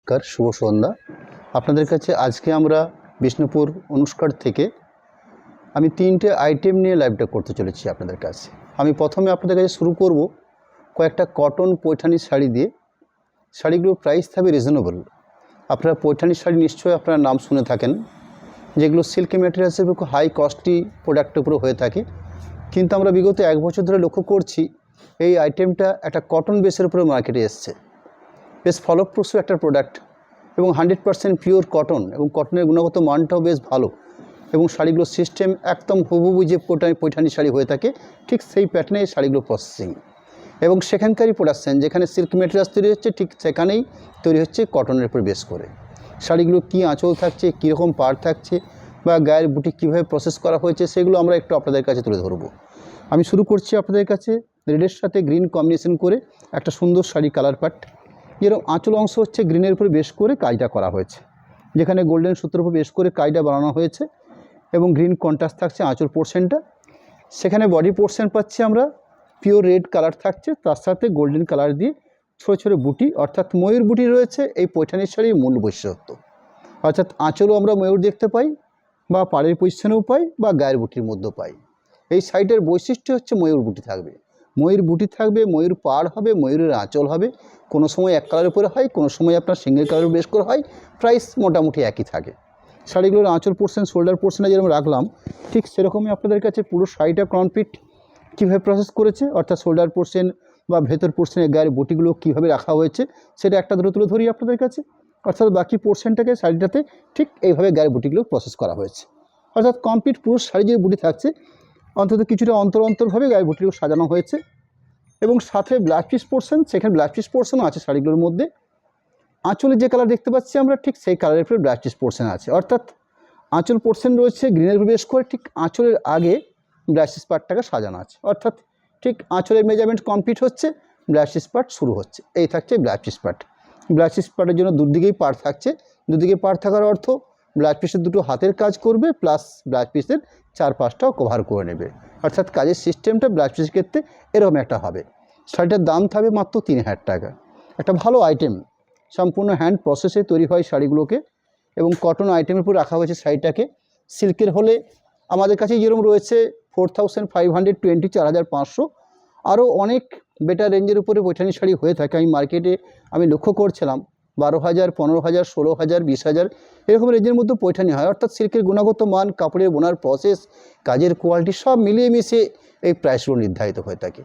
নমস্কার, শুভ সন্ধ্যা। আপনাদের কাছে আজকে আমরা বিষ্ণুপুর অনুষ্কার থেকে আমি 3টে আইটেম নিয়ে লাইভটা করতে চলেছি আপনাদের কাছে। আমি প্রথমে আপনাদের কাছে শুরু করব কয়েকটা কটন পৈঠানি শাড়ি দিয়ে। শাড়িগুলোর প্রাইস থাকবে রিজনেবল। আপনারা পৈঠানি শাড়ি নিশ্চয়ই আপনারা নাম শুনে থাকেন, যেগুলো সিল্কি ম্যাটেরিয়ালসের খুব হাই কস্টলি প্রোডাক্টের উপরে হয়ে থাকে। কিন্তু আমরা বিগত 1 বছর ধরে লক্ষ্য করছি এই আইটেমটা একটা কটন বেসের উপরে মার্কেটে এসছে। বেশ ফলপ্রসূ একটা প্রোডাক্ট এবং 100% পিওর কটন, এবং কটনের গুণগত মানটাও বেশ ভালো, এবং শাড়িগুলোর সিস্টেম একদম হুবহু যে পৈঠানি শাড়ি হয়ে থাকে ঠিক সেই প্যাটার্নে এই শাড়িগুলো প্রসেসিং, এবং সেখানকারই প্রোডাকশান যেখানে সিল্ক মেটেরিয়ালস তৈরি হচ্ছে ঠিক সেখানেই তৈরি হচ্ছে কটনের উপর বেস করে। শাড়িগুলো কী আঁচল থাকছে, কীরকম পাড় থাকছে, বা গায়ের বুটি কীভাবে প্রসেস করা হয়েছে, সেগুলো আমরা একটু আপনাদের কাছে তুলে ধরবো। আমি শুরু করছি আপনাদের কাছে রেডের সাথে গ্রিন কম্বিনেশন করে একটা সুন্দর শাড়ি কালার পাট, যেরকম আঁচল অংশ হচ্ছে গ্রিনের উপরে বেশ করে কাজটা করা হয়েছে, যেখানে গোল্ডেন সুতোর উপর বেশ করে কাজটা বানানো হয়েছে, এবং গ্রিন কন্ট্রাস্ট থাকছে আঁচল পোর্শনটা। সেখানে বডি পোর্শন পাচ্ছি আমরা পিওর রেড কালার থাকছে, তার সাথে গোল্ডেন কালার দিয়ে ছোটো ছোটো বুটি অর্থাৎ ময়ূর বুটি রয়েছে এই পৈঠানির শাড়ির মূল বৈশিষ্ট্য। অর্থাৎ আঁচলও আমরা ময়ূর দেখতে পাই, বা পাড়ের পজিশনেও পাই, বা গায়ের বুটির মধ্যেও পাই। এই সাইডের বৈশিষ্ট্য হচ্ছে ময়ূর বুটি থাকবে, ময়ূর বুটি থাকবে, ময়ূর পাড় হবে, ময়ূরের আঁচল হবে। কোনো সময় এক কালারের উপরে হয়, কোনো সময় আপনার সিঙ্গেল কালারের বেশ করে হয়। প্রাইস মোটামুটি একই থাকে। শাড়িগুলোর আঁচল পোর্শন, শোল্ডার পোর্শনে যেরকম রাখলাম ঠিক সেরকমই আপনাদের কাছে পুরো শাড়িটা কমপ্লিট কীভাবে প্রসেস করেছে, অর্থাৎ শোল্ডার পোর্শন বা ভেতর পোর্শনের গায়ের বুটিগুলো কীভাবে রাখা হয়েছে সেটা একটা ধরে তুলে ধরি আপনাদের কাছে। অর্থাৎ বাকি পোর্শনটাকে শাড়িটাতে ঠিক এইভাবে গায়ের বুটিগুলো প্রসেস করা হয়েছে। অর্থাৎ কমপ্লিট পুরো শাড়ি যে বুটি থাকছে অন্তত কিছুটা অন্তরভাবে গায়ের বুটিগুলো সাজানো হয়েছে, এবং সাথে ব্লাউজ পিস পোর্শন, সেখানে ব্লাউজ পিস পোর্শনও আছে শাড়িগুলোর মধ্যে। আঁচলে যে কালার দেখতে পাচ্ছি আমরা ঠিক সেই কালারের উপরে ব্লাউজ পিস পোর্শন আছে, অর্থাৎ আঁচল পোর্শন রয়েছে গ্রিনের উপর বেশ করে, ঠিক আঁচলের আগে ব্লাউজ পিস পার্টটাকে সাজানো আছে, অর্থাৎ ঠিক আঁচলের মেজারমেন্ট কমপ্লিট হচ্ছে, ব্লাউজ পিস পার্ট শুরু হচ্ছে। এই থাকছে blouse piece part. Blouse piece পার্টের জন্য দুদিকেই পার্ট থাকছে। দুদিকে পার্ট থাকার অর্থ ব্লাউজ পিসের দুটো হাতের কাজ করবে, প্লাস ব্লাউজ পিসের 4-5টাও কভার করে নেবে, অর্থাৎ কাজের সিস্টেমটা ব্লাউজ পিসের ক্ষেত্রে এরকম একটা হবে। শাড়িটার দাম থাকবে মাত্র 3000 টাকা। একটা ভালো আইটেম, সম্পূর্ণ হ্যান্ড প্রসেসে তৈরি হয় শাড়িগুলোকে, এবং কটন আইটেমের উপর রাখা হয়েছে শাড়িটাকে। সিল্কের হলে আমাদের কাছে যেরকম রয়েছে 4520, 4500, আরও অনেক বেটার রেঞ্জের উপরে পৈঠানি শাড়ি হয়ে থাকে। আমি মার্কেটে লক্ষ্য করছিলাম 12,000, 15,000, 16,000, 20,000 এরকম রেঞ্জের মধ্যে পৈঠানি হয়। অর্থাৎ সিল্কের গুণগত মান, কাপড়ের বোনার প্রসেস, কাজের কোয়ালিটি সব মিলিয়ে মিশিয়ে এই প্রাইসগুলো নির্ধারিত হয়ে থাকে।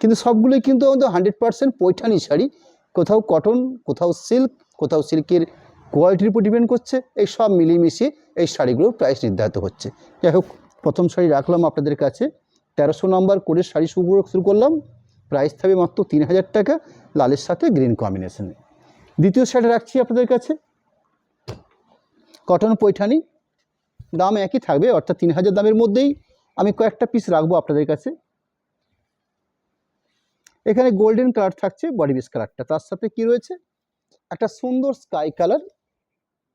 কিন্তু সবগুলোই কিন্তু আমাদের 100% পৈঠানি শাড়ি, কোথাও কটন, কোথাও সিল্ক, কোথাও সিল্কের কোয়ালিটির উপর ডিপেন্ড করছে। এই সব মিলিয়ে মিশিয়ে এই শাড়িগুলোর প্রাইস নির্ধারিত হচ্ছে। যাই হোক, প্রথম শাড়ি রাখলাম আপনাদের কাছে 1300 নম্বর করে শাড়ি শুরু করলাম। প্রাইস থাকবে মাত্র 3000 টাকা, লালের সাথে গ্রিন কম্বিনেশনে। দ্বিতীয় শাড়ি রাখছি আপনাদের কাছে কটন পৈঠানি, দাম একই থাকবে, অর্থাৎ 3000 দামের মধ্যেই আমি কয়েকটা পিস রাখবো আপনাদের কাছে। এখানে গোল্ডেন কালার থাকছে বডি পিস কালারটা, তার সাথে কি রয়েছে একটা সুন্দর স্কাই কালার,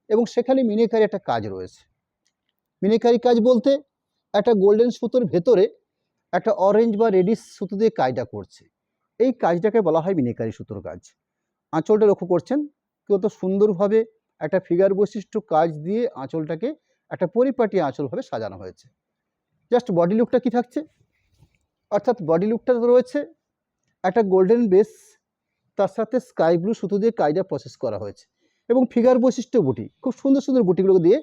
এবং সেখানে মিনিকারি একটা কাজ রয়েছে। মিনিকারি কাজ বলতে একটা গোল্ডেন সুতোর ভেতরে একটা অরেঞ্জ বা রেডিশ সুতো দিয়ে কাজটা করছে, এই কাজটাকে বলা হয় মিনিকারি সুতোর কাজ। আঁচলটা লক্ষ্য করছেন কত সুন্দরভাবে একটা ফিগার বৈশিষ্ট্য কাজ দিয়ে আঁচলটাকে একটা পরিপাটি আঁচলভাবে সাজানো হয়েছে। জাস্ট বডি লুকটা কি থাকছে, অর্থাৎ বডি লুকটা রয়েছে একটা গোল্ডেন বেস, তার সাথে স্কাই ব্লু সুতো দিয়ে কাজটা প্রসেস করা হয়েছে, এবং ফিগার বৈশিষ্ট্য বুটি, খুব সুন্দর সুন্দর বুটিগুলো দিয়ে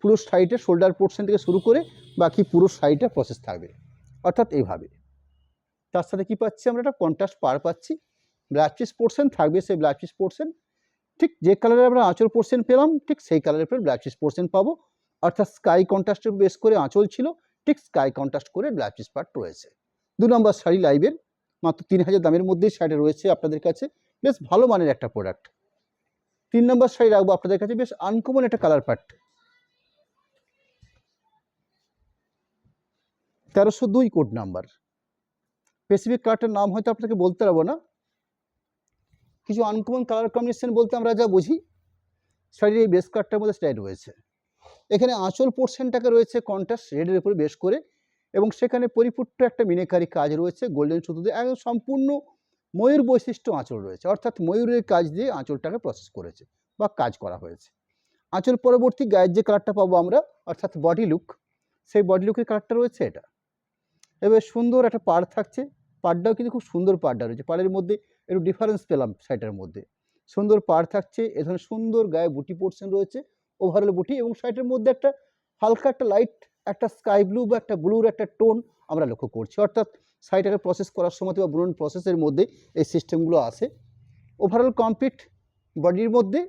পুরো শাড়িটা শোল্ডার পোর্শন থেকে শুরু করে বাকি পুরো শাড়িটা প্রসেস থাকবে, অর্থাৎ এইভাবে। তার সাথে কি পাচ্ছি আমরা একটা কন্ট্রাস্ট পাড় পাচ্ছি, ব্লাউজ পিস পোর্শন থাকবে, সেই ব্লাউজ পিস পোর্শন ঠিক যে কালারের আমরা আঁচল পোর্শন পেলাম ঠিক সেই কালারের উপর ব্লাউজ পিস পোর্শন পাবো, অর্থাৎ স্কাই কন্ট্রাস্টের বেস করে আঁচল ছিল, ঠিক স্কাই কন্ট্রাস্ট করে ব্লাউজ পিস পার্ট রয়েছে। 2 নম্বর শাড়ি লাইভের মাত্র 3000 দামের মধ্যেই শাড়িটা রয়েছে আপনাদের কাছে, বেশ ভালো মানের একটা প্রোডাক্ট। 3 নম্বর শাড়ি রাখবো আপনাদের কাছে, বেশ আনকমন একটা colour part, 1302 code number. Specific কালারটার নাম হয়তো আপনাকে বলতে পারবো না, কিছু আনকমন কালার কম্বিনেশন বলতে আমরা যা বুঝি শাড়ির এই বেস কালারটার মধ্যে স্টাইল রয়েছে। এখানে আঁচল পোর্শনটাকে রয়েছে কন্ট্রাস্ট রেডের উপরে বেশ করে, এবং সেখানে পরিপুষ্ট একটা মিনাকারি কাজ রয়েছে গোল্ডেন সুতো দিয়ে, একদম সম্পূর্ণ ময়ূর বৈশিষ্ট্য আঁচল রয়েছে, অর্থাৎ ময়ূরের কাজ দিয়ে আঁচলটাকে প্রসেস করেছে। বা কাজ করা হয়েছে। আঁচল পরবর্তী গায়ের যে কালারটা পাবো আমরা, অর্থাৎ বডি লুক, সেই বডি লুকের কালারটা রয়েছে এটা। এবার সুন্দর একটা পাড় থাকছে, পাড়টাও কিন্তু খুব সুন্দর পাড়টা রয়েছে, পাড়ের মধ্যে একটু ডিফারেন্স পেলাম শাড়িটার মধ্যে। সুন্দর পাড় থাকছে, এ ধরনের সুন্দর গায়ে বুটি পোর্শন রয়েছে, ওভারঅল বুটি, এবং শাড়িটার মধ্যে একটা হালকা একটা লাইট একটা স্কাই ব্লু বা একটা ব্লুর একটা টোন আমরা লক্ষ্য করছি, অর্থাৎ শাড়িটাকে প্রসেস করার সময় বা বুনন প্রসেসের মধ্যে এই সিস্টেমগুলো আছে। ওভারঅল কমপ্লিট বডির মধ্যে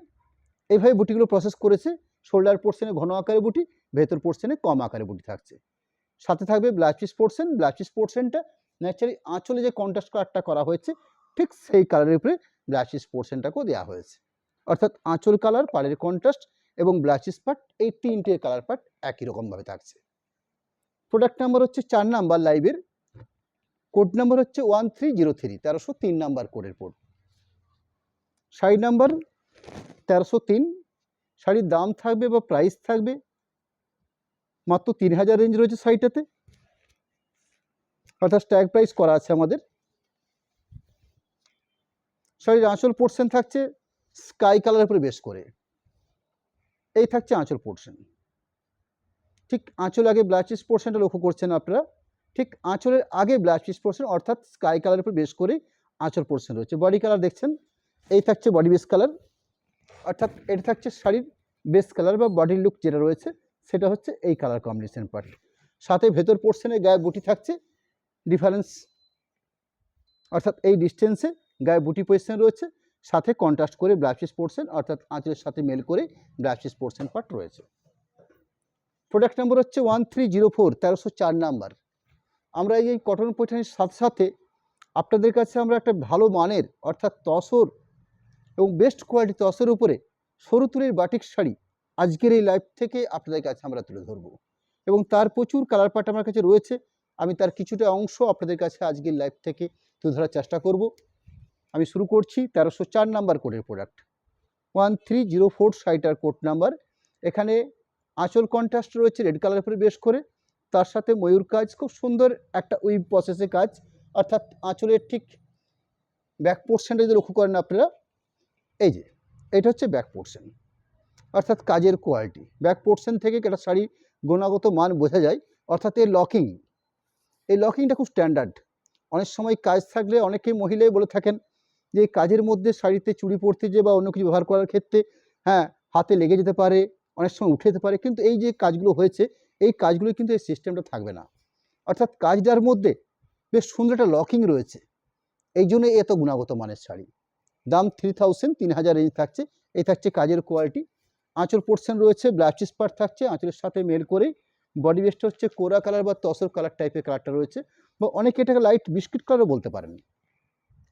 এইভাবে বুটিগুলো প্রসেস করেছে। শোল্ডার পোর্শনে ঘন আকারে বুটি, ভেতর পোর্শনে কম আকারে বুটি থাকছে। সাথে থাকবে blouse piece portion, blouse piece পোর্শনটা ন্যাচারালি আঁচলে যে কন্ট্রাস্ট কালারটা করা হয়েছে ঠিক সেই কালারের উপরে ব্লাউজ পিস পোর্শনটাকেও দেওয়া হয়েছে, অর্থাৎ আঁচল কালার, পাড়ের কন্ট্রাস্ট এবং ব্লাউজ পিস পার্ট, এই তিনটে কালার পার্ট একই রকমভাবে থাকছে। প্রোডাক্ট নাম্বার হচ্ছে 4 নাম্বার লাইভের, কোড নাম্বার হচ্ছে 1303, 1303 নাম্বার কোডের কোড। শাড়ি নাম্বার 1303। শাড়ির দাম থাকবে বা প্রাইস থাকবে মাত্র 3000 রেঞ্জ রয়েছে শাড়িটাতে, অর্থাৎ ট্যাগ প্রাইস করা আছে আমাদের। শাড়ির আঁচল পোর্শন থাকছে স্কাই কালারের উপরে বেশ করে, এই থাকছে আঁচল পোর্শন। ঠিক আঁচল আগে ব্লাউজ পিস পোর্শনটা লক্ষ্য করছেন আপনারা, ঠিক আঁচলের আগে ব্লাউজ পিস পোর্শন অর্থাৎ স্কাই কালারের উপর বেশ করে আঁচল পোর্শন রয়েছে। বডি কালার দেখছেন, এই থাকছে বডি বেস কালার, অর্থাৎ এটা থাকছে শাড়ির বেস কালার বা বডির লুক যেটা রয়েছে সেটা হচ্ছে এই কালার কম্বিনেশন পার্ট। সাথে ভেতর পোর্শনে গায়ে বুটি থাকছে ডিফারেন্স, অর্থাৎ এই ডিস্টেন্সে গায়ে বুটি পজিশন রয়েছে, সাথে কন্ট্রাস্ট করে ব্লাউজ পিস পোর্শন অর্থাৎ আঁচলের সাথে মেল করে ব্লাউজ পিস পোর্শন পার্ট রয়েছে। প্রোডাক্ট নাম্বার হচ্ছে 1304, 1304 নাম্বার। আমরা এই কটন পৈঠানির সাথে সাথে আপনাদের কাছে আমরা একটা ভালো মানের অর্থাৎ তসর এবং বেস্ট কোয়ালিটি তসের উপরে সরু তুলির বাটিক শাড়ি আজকের এই লাইভ থেকে আপনাদের কাছে আমরা তুলে ধরবো, এবং তার প্রচুর কালার পার্ট আমার কাছে রয়েছে। আমি তার কিছুটা অংশ আপনাদের কাছে আজকের লাইভ থেকে তুলে ধরার চেষ্টা করব। আমি শুরু করছি 1304 নাম্বার কোডের প্রোডাক্ট। 1304 শাড়িটার কোড নাম্বার। এখানে আঁচল কন্ট্রাস্ট রয়েছে রেড কালারের উপরে বেশ করে, তার সাথে ময়ূর কাজ, খুব সুন্দর একটা উইভ প্রসেসে কাজ, অর্থাৎ আঁচলের ঠিক ব্যাক পোর্শনটা যদি লক্ষ্য করেন আপনারা, এই যে এটা হচ্ছে ব্যাক পোর্শন, অর্থাৎ কাজের কোয়ালিটি। ব্যাক পোর্শন থেকে একটা শাড়ির গুণগত মান বোঝা যায়, অর্থাৎ এই লকিংটা খুব স্ট্যান্ডার্ড। অনেক সময় কাজ থাকলে অনেকেই মহিলাই বলে থাকেন যে এই কাজের মধ্যে শাড়িতে চুড়ি পরতে যে বা অন্য কিছু ব্যবহার করার ক্ষেত্রে হ্যাঁ হাতে লেগে যেতে পারে, অনেক সময় উঠে যেতে পারে, কিন্তু এই যে কাজগুলো হয়েছে এই কাজগুলো কিন্তু এই সিস্টেমটা থাকবে না, অর্থাৎ কাজটার মধ্যে বেশ সুন্দর একটা লকিং রয়েছে, এই জন্য এত গুণগত মানের শাড়ি। দাম 3000, 3000 রেঞ্জ থাকছে। এই থাকছে কাজের কোয়ালিটি। আঁচল পোর্শন রয়েছে ব্লাউজ পিস পার্ট থাকছে আঁচলের সাথে মেল করে, বডি বেসটা হচ্ছে কোরা কালার বা তসর কালার টাইপের কালারটা রয়েছে, বা অনেকে এটাকে লাইট বিস্কিট কালারও বলতে পারেন।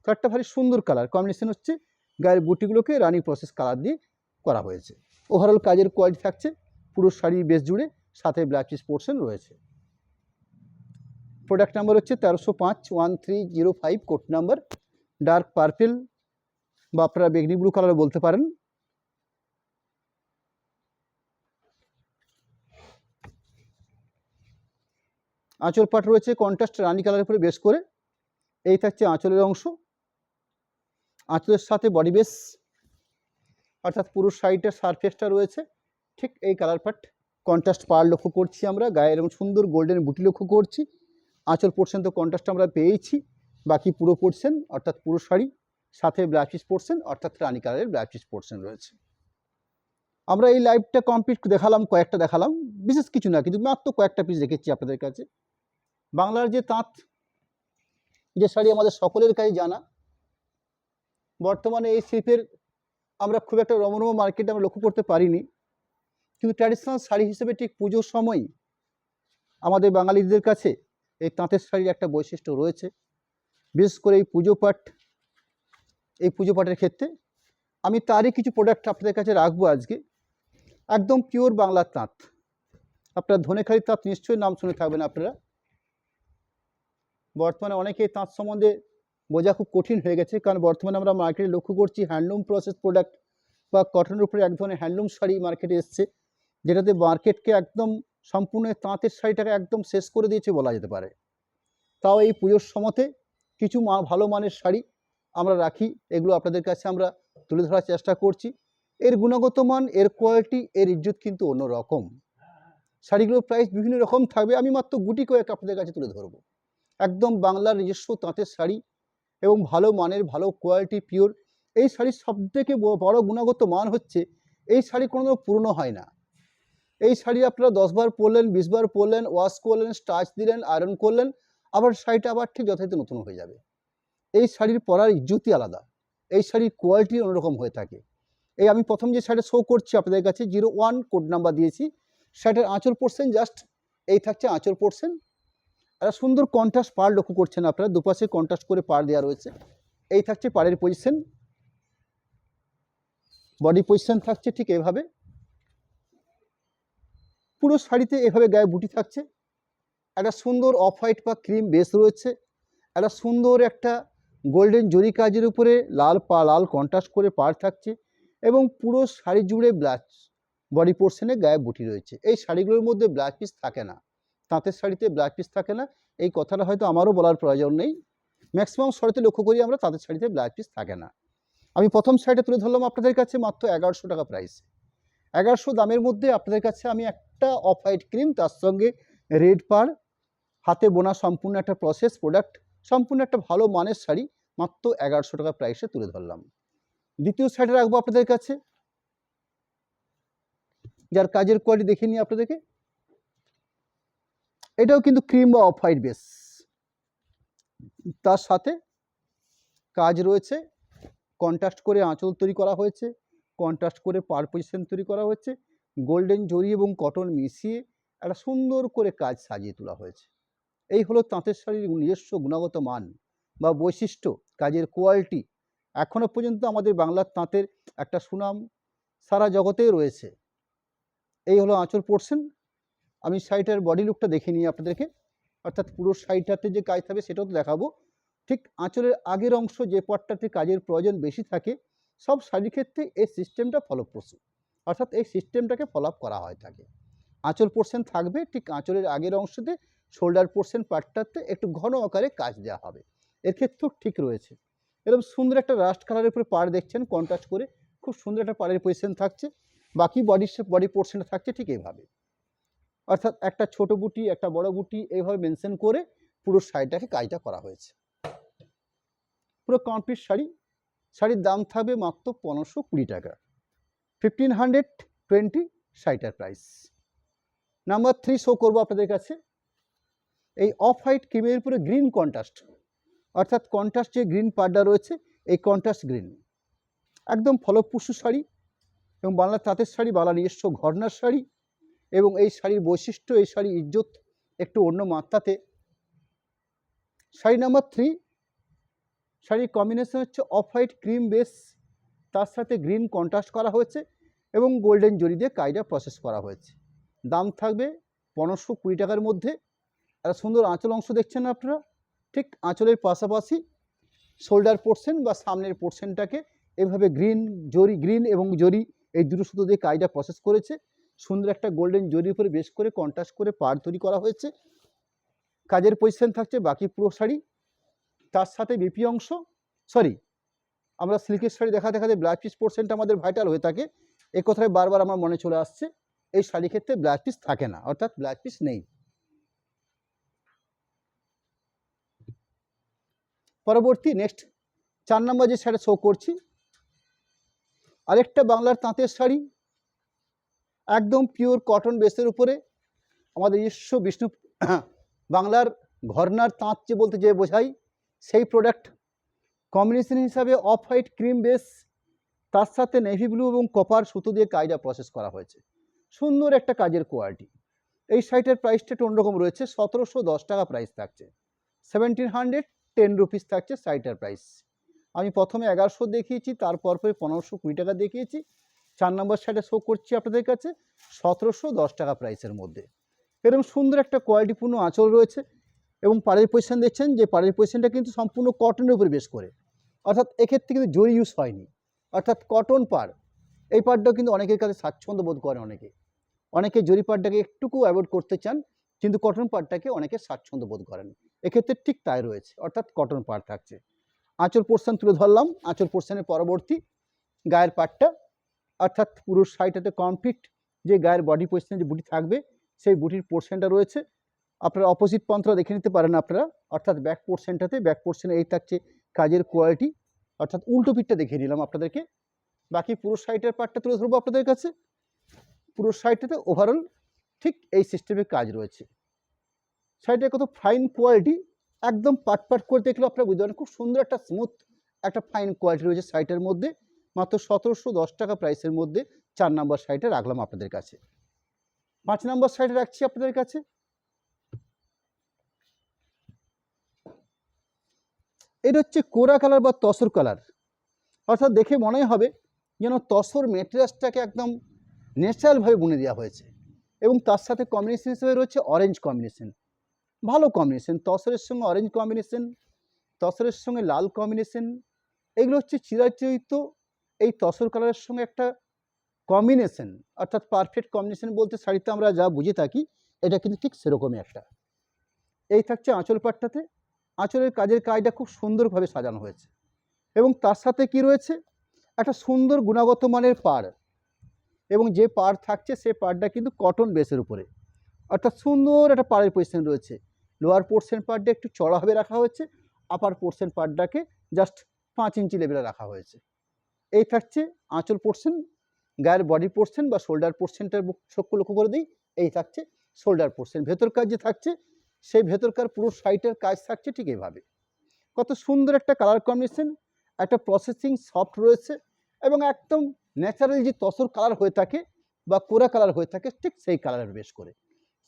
কালারটা ভারী সুন্দর কালার কম্বিনেশন হচ্ছে, গায়ের বুটিগুলোকে রানি প্রসেস কালার দিয়ে করা হয়েছে। ওভারঅল কাজের কোয়ালিটি থাকছে পুরো শাড়ির বেস জুড়ে, সাথে ব্লাউজ পিস পোর্শন রয়েছে। প্রোডাক্ট নাম্বার হচ্ছে 1305, 1305 কোড নাম্বার। ডার্ক পার্পেল বা আপনারা বেগনি ব্লু কালার বলতে পারেন। আঁচল পাট রয়েছে কন্ট্রাস্ট রানি কালারের উপরে বেশ করে, এই থাকছে আঁচলের অংশ। আঁচলের সাথে বডি বেস, অর্থাৎ পুরো শাড়িটার সারফেসটা রয়েছে ঠিক এই কালার পাট। কন্ট্রাস্ট পাড় লক্ষ্য করছি আমরা, গায়ের এবং সুন্দর গোল্ডেন বুটি লক্ষ্য করছি। আঁচল পোর্শন তো কন্ট্রাস্ট আমরা পেয়েছি, বাকি পুরো পোর্শন অর্থাৎ পুরো শাড়ি, সাথে ব্লাউজ পিস পোর্শন অর্থাৎ রানি কালারের ব্লাউজ পিস পোর্শন রয়েছে। আমরা এই লাইভটা কমপ্লিট দেখালাম, কয়েকটা দেখালাম, বিশেষ কিছু না, কিন্তু মাত্র কয়েকটা পিস রেখেছি আপনাদের কাছে। বাংলার যে তাঁত, যে শাড়ি আমাদের সকলের কাছে জানা, বর্তমানে এই শিল্পের আমরা খুব একটা রমরমা মার্কেটে আমরা লক্ষ্য করতে পারিনি, কিন্তু ট্র্যাডিশনাল শাড়ি হিসেবে ঠিক পুজোর সময় আমাদের বাঙালিদের কাছে এই তাঁতের শাড়ির একটা বৈশিষ্ট্য রয়েছে। বিশেষ করে এই পুজো পাঠের ক্ষেত্রে আমি তারই কিছু প্রোডাক্ট আপনাদের কাছে রাখবো আজকে। একদম পিওর বাংলার তাঁত। আপনার ধনেখালির তাঁত নিশ্চয়ই নাম শুনে থাকবেন আপনারা। বর্তমানে অনেকেই তাঁত সম্বন্ধে বোঝা খুব কঠিন হয়ে গেছে, কারণ বর্তমানে আমরা মার্কেটে লক্ষ্য করছি হ্যান্ডলুম প্রসেস প্রোডাক্ট বা কটনের উপরে এক ধরনের হ্যান্ডলুম শাড়ি মার্কেটে এসছে, যেটাতে মার্কেটকে একদম সম্পূর্ণ তাঁতের শাড়িটাকে একদম শেষ করে দিয়েছে বলা যেতে পারে। তাও এই পুজোর সময়তে কিছু ভালো মানের শাড়ি আমরা রাখি, এগুলো আপনাদের কাছে আমরা তুলে ধরার চেষ্টা করছি। এর গুণগত মান, এর কোয়ালিটি, এর ইজ্জত কিন্তু অন্যরকম। শাড়িগুলোর প্রাইস বিভিন্ন রকম থাকবে, আমি মাত্র গুটি কয়েক আপনাদের কাছে তুলে ধরবো। একদম বাংলার নিজস্ব তাঁতের শাড়ি এবং ভালো মানের, ভালো কোয়ালিটি, পিওর। এই শাড়ির সবথেকে বড় গুণগত মান হচ্ছে এই শাড়ি কোনোদিনও পুরনো হয় না। এই শাড়ি আপনারা 10 বার পরলেন, 20 বার পরলেন, ওয়াশ করলেন, স্টাচ দিলেন, আয়রন করলেন, আবার শাড়িটা আবার ঠিক যথারীতি নতুন হয়ে যাবে। এই শাড়ির পরার ইজ্জতই আলাদা, এই শাড়ির কোয়ালিটি অন্যরকম হয়ে থাকে। এই আমি প্রথম যে শাড়িটা শো করছি আপনাদের কাছে 01 কোড নাম্বার দিয়েছি, শাড়িটার আঁচল পোর্শন জাস্ট এই থাকছে আঁচল পোর্শন। একটা সুন্দর কন্ট্রাস্ট পাড় লক্ষ্য করছেন আপনারা, দুপাশে কন্ট্রাস্ট করে পাড় দেওয়া রয়েছে। এই থাকছে পাড়ের পজিশন, বডি পজিশন থাকছে ঠিক এভাবে। পুরো শাড়িতে এভাবে গায়ে বুটি থাকছে, একটা সুন্দর অফ হোয়াইট বা ক্রিম বেস রয়েছে, একটা সুন্দর একটা গোল্ডেন জরি কাজের উপরে লাল কন্ট্রাস্ট করে পাড় থাকছে, এবং পুরো শাড়ি জুড়ে ব্লাউজ বডি পোর্শনে গায়ে বুটি রয়েছে। এই শাড়িগুলোর মধ্যে ব্লাউজ পিস থাকে না, তাঁতের শাড়িতে ব্লাউজ পিস থাকে না, এই কথাটা হয়তো আমারও বলার প্রয়োজন নেই। ম্যাক্সিমাম শাড়িতে লক্ষ্য করি আমরা তাঁতের শাড়িতে ব্লাউজ পিস থাকে না। আমি প্রথম শাড়িটা তুলে ধরলাম আপনাদের কাছে মাত্র 1100 টাকা প্রাইস। 1100 দামের মধ্যে আপনাদের কাছে আমি একটা অফ হোয়াইট ক্রিম, তার সঙ্গে রেড পাড়, হাতে বোনা সম্পূর্ণ একটা প্রসেস প্রোডাক্ট, সম্পূর্ণ একটা ভালো মানের শাড়ি মাত্র 1100 টাকা প্রাইসে তুলে ধরলাম। দ্বিতীয় শাড়িটা রাখবো আপনাদের কাছে, যার কাজের কোয়ালিটি দেখে নিই আপনাদেরকে। এটাও কিন্তু ক্রিম বা অফ হোয়াইট বেস, তার সাথে কাজ রয়েছে, কন্ট্রাস্ট করে আঁচল তৈরি করা হয়েছে, কন্ট্রাস্ট করে পাড় পজিশন তৈরি করা হয়েছে, গোল্ডেন জরি এবং কটন মিশিয়ে একটা সুন্দর করে কাজ সাজিয়ে তোলা হয়েছে। এই হলো তাঁতের শাড়ির নিজস্ব গুণগত মান বা বৈশিষ্ট্য, কাজের কোয়ালিটি। এখনও পর্যন্ত আমাদের বাংলার তাঁতের একটা সুনাম সারা জগতেই রয়েছে। এই হলো আঁচল পোর্শন। আমি শাড়িটার বডি লুকটা দেখে নিই আপনাদেরকে, অর্থাৎ পুরো শাড়িটাতে যে কাজ থাকবে সেটাও তো দেখাবো। ঠিক আঁচলের আগের অংশ যে পার্টটাতে কাজের প্রয়োজন বেশি থাকে, সব শাড়ির ক্ষেত্রে এই সিস্টেমটা ফলপ্রসূ, অর্থাৎ এই সিস্টেমটাকে ফলো আপ করা হয় থাকে। আঁচল পোর্শন থাকবে, ঠিক আঁচলের আগের অংশতে শোল্ডার পোর্শন পার্টটাতে একটু ঘন আকারে কাজ দেওয়া হবে, এর ক্ষেত্রেও ঠিক রয়েছে। এরকম সুন্দর একটা রাস্ট কালারের উপরে পাড় দেখছেন কন্ট্রাস্ট করে, খুব সুন্দর একটা পাড়ের পজিশন থাকছে। বাকি বডি পোর্শনটা থাকছে ঠিক এইভাবে, অর্থাৎ একটা ছোট বুটি, একটা বড় বুটি, এইভাবে মেনশন করে পুরো শাড়িটাকে কাজটা করা হয়েছে। পুরো কমপ্লিট শাড়ি, শাড়ির দাম থাকবে মাত্র 1520 টাকা, 1520 শাড়িটার প্রাইস। নাম্বার 3 শো করবো আপনাদের কাছে, এই অফ হোয়াইট ক্রিমের উপরে গ্রিন কন্ট্রাস্ট, অর্থাৎ কন্ট্রাস্ট যে গ্রিন পাড়টা রয়েছে, এই কন্ট্রাস্ট গ্রিন একদম ফলপ্রসূ শাড়ি, এবং বাংলার তাঁতের শাড়ি, বাংলার নিজস্ব ঘরনার শাড়ি, এবং এই শাড়ির বৈশিষ্ট্য, এই শাড়ির ইজ্জত একটু অন্য মাত্রাতে। শাড়ি নাম্বার 3, শাড়ির কম্বিনেশন হচ্ছে অফ হোয়াইট ক্রিম বেস, তার সাথে গ্রিন কন্ট্রাস্ট করা হয়েছে এবং গোল্ডেন জরি দিয়ে কাজটা প্রসেস করা হয়েছে। দাম থাকবে 1520 টাকার মধ্যে। একটা সুন্দর আঁচল অংশ দেখছেন আপনারা, ঠিক আঁচলের পাশাপাশি শোল্ডার পোর্শন বা সামনের পোর্শনটাকে এভাবে গ্রিন এবং জরি এই দুটো সুতো দিয়ে কাজটা প্রসেস করেছে। সুন্দর একটা গোল্ডেন জরির উপরে বেশ করে কন্ট্রাস্ট করে পাড় তৈরি করা হয়েছে। কাজের পজিশন থাকছে বাকি পুরো শাড়ি, তার সাথে বিপি অংশ, আমরা সিল্কের শাড়ি দেখাতে ব্লাউজ পিস পোর্শনটা আমাদের ভাইটাল হয়ে থাকে, এই কথায় বারবার আমার মনে চলে আসছে। এই শাড়ি ক্ষেত্রে ব্লাউজ পিস থাকে না, অর্থাৎ ব্লাউজ পিস নেই। পরবর্তী নেক্সট 4 নম্বর যে শাড়ি শো করছি, আরেকটা বাংলার তাঁতের শাড়ি, একদম পিওর কটন বেসের উপরে আমাদের বিষ্ণু বাংলার ঘরনার তাঁত যে বলতে যে বোঝাই, সেই প্রোডাক্ট কম্বিনেশন হিসাবে অফ হোয়াইট ক্রিম বেস, তার সাথে নেভি ব্লু এবং কপার সুতো দিয়ে কাজটা প্রসেস করা হয়েছে। সুন্দর একটা কাজের কোয়ালিটি। এই শাড়িটার প্রাইসটা একটু অন্যরকম রয়েছে, 1710 টাকা প্রাইস থাকছে, 1710 রুপিস থাকছে শাড়িটার প্রাইস। আমি প্রথমে 1100 দেখিয়েছি, তারপর 1520 টাকা দেখিয়েছি। 4 নম্বর শাড়িটা শো করছি আপনাদের কাছে 1710 টাকা প্রাইসের মধ্যে। এরকম সুন্দর একটা কোয়ালিটিপূর্ণ আঁচল রয়েছে, এবং পাড়ের পজিশন দেখছেন যে পাড়ের পজিশনটা কিন্তু সম্পূর্ণ কটনের উপরে বেশ করে, অর্থাৎ এক্ষেত্রে কিন্তু জরি ইউজ হয়নি, অর্থাৎ কটন পাড়। এই পাড়টাও কিন্তু অনেকের কাছে স্বাচ্ছন্দ্য বোধ করেন, অনেকে জরি পাড়টাকে একটুকু অ্যাভয়েড করতে চান, কিন্তু কটন পাড়টাকে অনেকে স্বাচ্ছন্দ্য বোধ করেন। এক্ষেত্রে ঠিক তাই রয়েছে, অর্থাৎ কটন পাড় থাকছে। আঁচল পোর্শন তুলে ধরলাম, আঁচল পোর্শনের পরবর্তী গায়ের পাড়টা অর্থাৎ পুরো শাড়িটাতে কমপ্লিট যে গায়ের বডি পোর্শনে যে বুটি থাকবে সেই বুটির পোর্শনটা রয়েছে। আপনারা অপোজিট প্রান্তটা দেখে নিতে পারেন আপনারা, অর্থাৎ ব্যাক পোর্শনটাতে, ব্যাক পোর্শনে এই থাকছে কাজের কোয়ালিটি, অর্থাৎ উল্টো পিঠটা দেখিয়ে নিলাম আপনাদেরকে। বাকি পুরো শাড়িটার পার্টটা তুলে ধরবো আপনাদের কাছে। পুরো শাড়িটাতে ওভারঅল ঠিক এই সিস্টেমের কাজ রয়েছে। শাড়িটার কত ফাইন কোয়ালিটি, একদম পাট করে দেখলে আপনারা বুঝতে পারেন খুব সুন্দর একটা স্মুথ একটা ফাইন কোয়ালিটি রয়েছে শাড়িটার মধ্যে। মাত্র 1710 টাকা প্রাইসের মধ্যে 4 নম্বর শাড়িটা রাখলাম আপনাদের কাছে। 5 নম্বর শাড়িটা রাখছি আপনাদের কাছে। এটা হচ্ছে কোরা কালার বা তসর কালার, অর্থাৎ দেখে মনে হবে যেন তসর মেটেরিয়ালসটাকে একদম ন্যাচারালভাবে বুনে দেওয়া হয়েছে। এবং তার সাথে কম্বিনেশন হিসেবে রয়েছে অরেঞ্জ কম্বিনেশন, ভালো কম্বিনেশন। তসরের সঙ্গে অরেঞ্জ কম্বিনেশন, তসরের সঙ্গে লাল কম্বিনেশন, এগুলো হচ্ছে চিরাচরিত এই তসর কালারের সঙ্গে একটা কম্বিনেশন, অর্থাৎ পারফেক্ট কম্বিনেশন বলতে শাড়িতে আমরা যা বুঝে থাকি এটা কিন্তু ঠিক সেরকমই একটা। এই থাকছে আঁচল পাটটাতে, আঁচলের কাজটা খুব সুন্দরভাবে সাজানো হয়েছে। এবং তার সাথে কি রয়েছে, একটা সুন্দর গুণগত মানের পাড়, এবং যে পাড় থাকছে সেই পাড়টা কিন্তু কটন বেসের উপরে, অর্থাৎ সুন্দর একটা পাড়ের পজিশন রয়েছে। লোয়ার পোর্শন পাড়টা একটু চড়াভাবে রাখা হয়েছে, আপার পোর্শন পাড়টাকে জাস্ট 5 ইঞ্চি লেভেলে রাখা হয়েছে। এই থাকছে আঁচল পোর্শন। গায়ের বডি পোর্শন বা শোল্ডার পোর্শনটার চক্ষু লক্ষ্য করে দিই, এই থাকছে শোল্ডার পোর্শন। ভেতরকার যে থাকছে সেই ভেতরকার পুরো শাড়িটার কাজ থাকছে ঠিক এইভাবে। কত সুন্দর একটা কালার কম্বিনেশন, একটা প্রসেসিং সফট রয়েছে, এবং একদম ন্যাচারাল যে তসর কালার হয়ে থাকে বা কোরা কালার হয়ে থাকে ঠিক সেই কালারের বেশ করে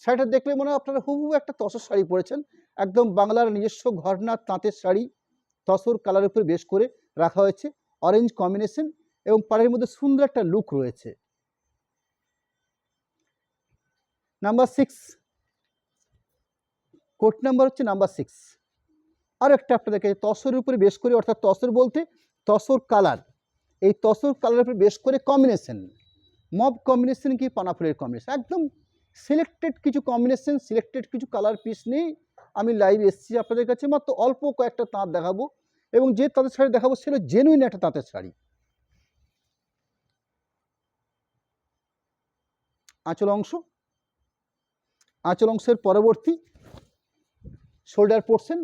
শাড়িটা দেখলে মনে হয় আপনারা হুবহু একটা তসর শাড়ি পরেছেন। একদম বাংলার নিজস্ব ঘরনার তাঁতের শাড়ি, তসর কালারের উপরে বেশ করে রাখা হয়েছে, অরেঞ্জ কম্বিনেশন, এবং পাড়ের মধ্যে সুন্দর একটা লুক রয়েছে। নাম্বার 6, কোড নাম্বার হচ্ছে নাম্বার 6। আর একটা আপনাদেরকে তসরের উপরে বেশ করে, অর্থাৎ তসর বলতে তসর কালার, এই তসর কালারের উপরে বেশ করে কম্বিনেশন, মব কম্বিনেশন কি পানাফুলের কম্বিনেশন, একদম সিলেক্টেড কিছু কম্বিনেশন, সিলেক্টেড কিছু কালার পিস নিয়ে আমি লাইভ এসেছি আপনাদের কাছে। মাত্র অল্প কয়েকটা তাঁত দেখাবো, এবং যে তাঁতের শাড়ি দেখাবো সেটা জেনুইন একটা তাঁতের শাড়ি। আঁচল অংশ, আঁচল অংশের পরবর্তী শোল্ডার পোর্শন।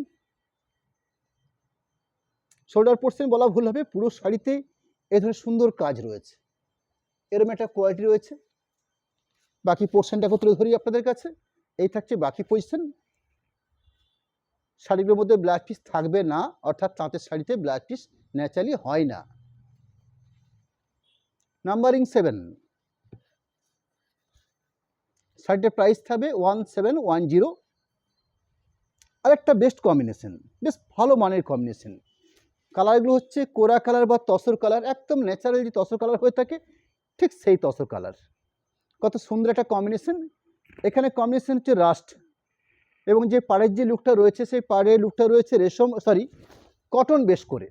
শোল্ডার পোর্শন বলা ভুল হবে, পুরো শাড়িতে এ ধরনের সুন্দর কাজ রয়েছে, এরকম একটা কোয়ালিটি রয়েছে। বাকি পোর্শনটাকে তুলে ধরি আপনাদের কাছে। এই থাকছে বাকি পজিশন। শাড়িগুলোর মধ্যে ব্লাউজ পিস থাকবে না, অর্থাৎ তাঁতের শাড়িতে ব্লাউজ পিস ন্যাচারালি হয় না। নাম্বারিং 7, শাড়িটার প্রাইস থাকবে 1710। আরেকটা বেস্ট কম্বিনেশন, বেশ ভালো মানের কম্বিনেশন। কালারগুলো হচ্ছে কোরা কালার বা তসর কালার, একদম ন্যাচারাল যে তসর কালার হয়ে থাকে ঠিক সেই তসর কালার। কত সুন্দর একটা কম্বিনেশন। এখানে কম্বিনেশন হচ্ছে রাস্ট, এবং যে পাড়ের যে লুকটা রয়েছে সেই পাড়ের লুকটা রয়েছে রেশম কটন বেশ করে,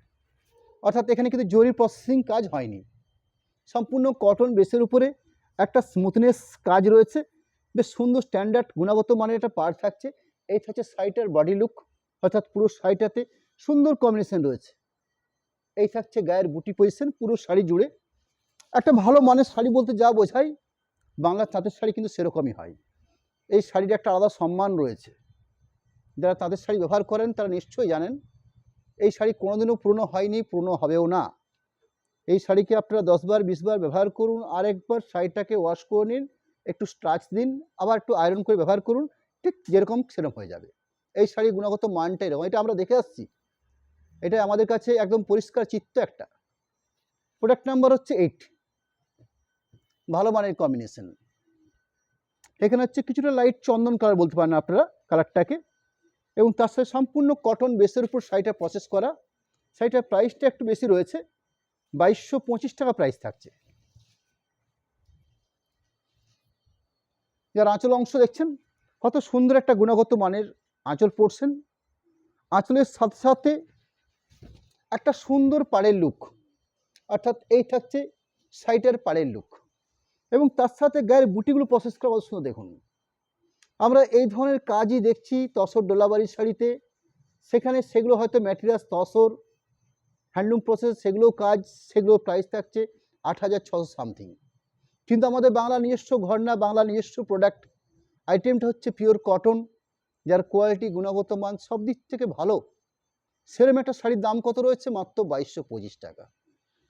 অর্থাৎ এখানে কিন্তু জরি প্রসেসিং কাজ হয়নি, সম্পূর্ণ কটন বেসের উপরে একটা স্মুথনেস কাজ রয়েছে। বেশ সুন্দর স্ট্যান্ডার্ড গুণগত মানের একটা পাড় থাকছে। এই থাকছে শাড়িটার বডি লুক, অর্থাৎ পুরো শাড়িটাতে সুন্দর কম্বিনেশন রয়েছে। এই থাকছে গায়ের বুটি পজিশন পুরো শাড়ি জুড়ে। একটা ভালো মানের শাড়ি বলতে যা বোঝায়, বাংলার তাঁতের শাড়ি কিন্তু সেরকমই হয়। এই শাড়ির একটা আলাদা সম্মান রয়েছে। যারা তাঁতের শাড়ি ব্যবহার করেন তারা নিশ্চয়ই জানেন এই শাড়ি কোনোদিনও পুরনো হয়নি, পুরনো হবেও না। এই শাড়িকে আপনারা 10 বার 20 বার ব্যবহার করুন, আরেকবার শাড়িটাকে ওয়াশ করে নিন, একটু স্ট্রাচ দিন, আবার একটু আয়রন করে ব্যবহার করুন, ঠিক যেরকম সেরকম হয়ে যাবে। এই শাড়ির গুণগত মানটা এরকম, এটা আমরা দেখে আসছি, এটা আমাদের কাছে একদম পরিষ্কার চিত্র একটা। প্রোডাক্ট নাম্বার হচ্ছে 8, ভালো মানের কম্বিনেশন। এখানে হচ্ছে কিছুটা লাইট চন্দন কালার বলতে পারেন আপনারা কালারটাকে, এবং তার সাথে সম্পূর্ণ কটন বেসের উপর শাড়িটা প্রসেস করা। শাড়িটার প্রাইসটা একটু বেশি রয়েছে, 2225 টাকা প্রাইস থাকছে। যার আঁচল অংশ দেখছেন কত সুন্দর একটা গুণগত মানের আঁচল পোর্শন, আঁচলের সাথে সাথে একটা সুন্দর পাড়ের লুক, অর্থাৎ এই থাকছে শাড়িটার পাড়ের লুক, এবং তার সাথে গায়ের বুটিগুলো প্রসেস করা কত সুন্দর দেখুন। আমরা এই ধরনের কাজই দেখছি তসর ডোলাবাড়ির শাড়িতে, সেখানে সেগুলো হয়তো ম্যাটেরিয়ালস তসর হ্যান্ডলুম প্রসেস, সেগুলো কাজ, সেগুলো প্রাইস থাকছে 8,600 সামথিং। কিন্তু আমাদের বাংলা নিজস্ব ঘরানা, বাংলা নিজস্ব প্রোডাক্ট আইটেমটা হচ্ছে পিওর কটন, যার কোয়ালিটি, গুণগত মান সব দিক থেকে ভালো। সেরকম একটা শাড়ির দাম কত রয়েছে? মাত্র 2225 টাকা।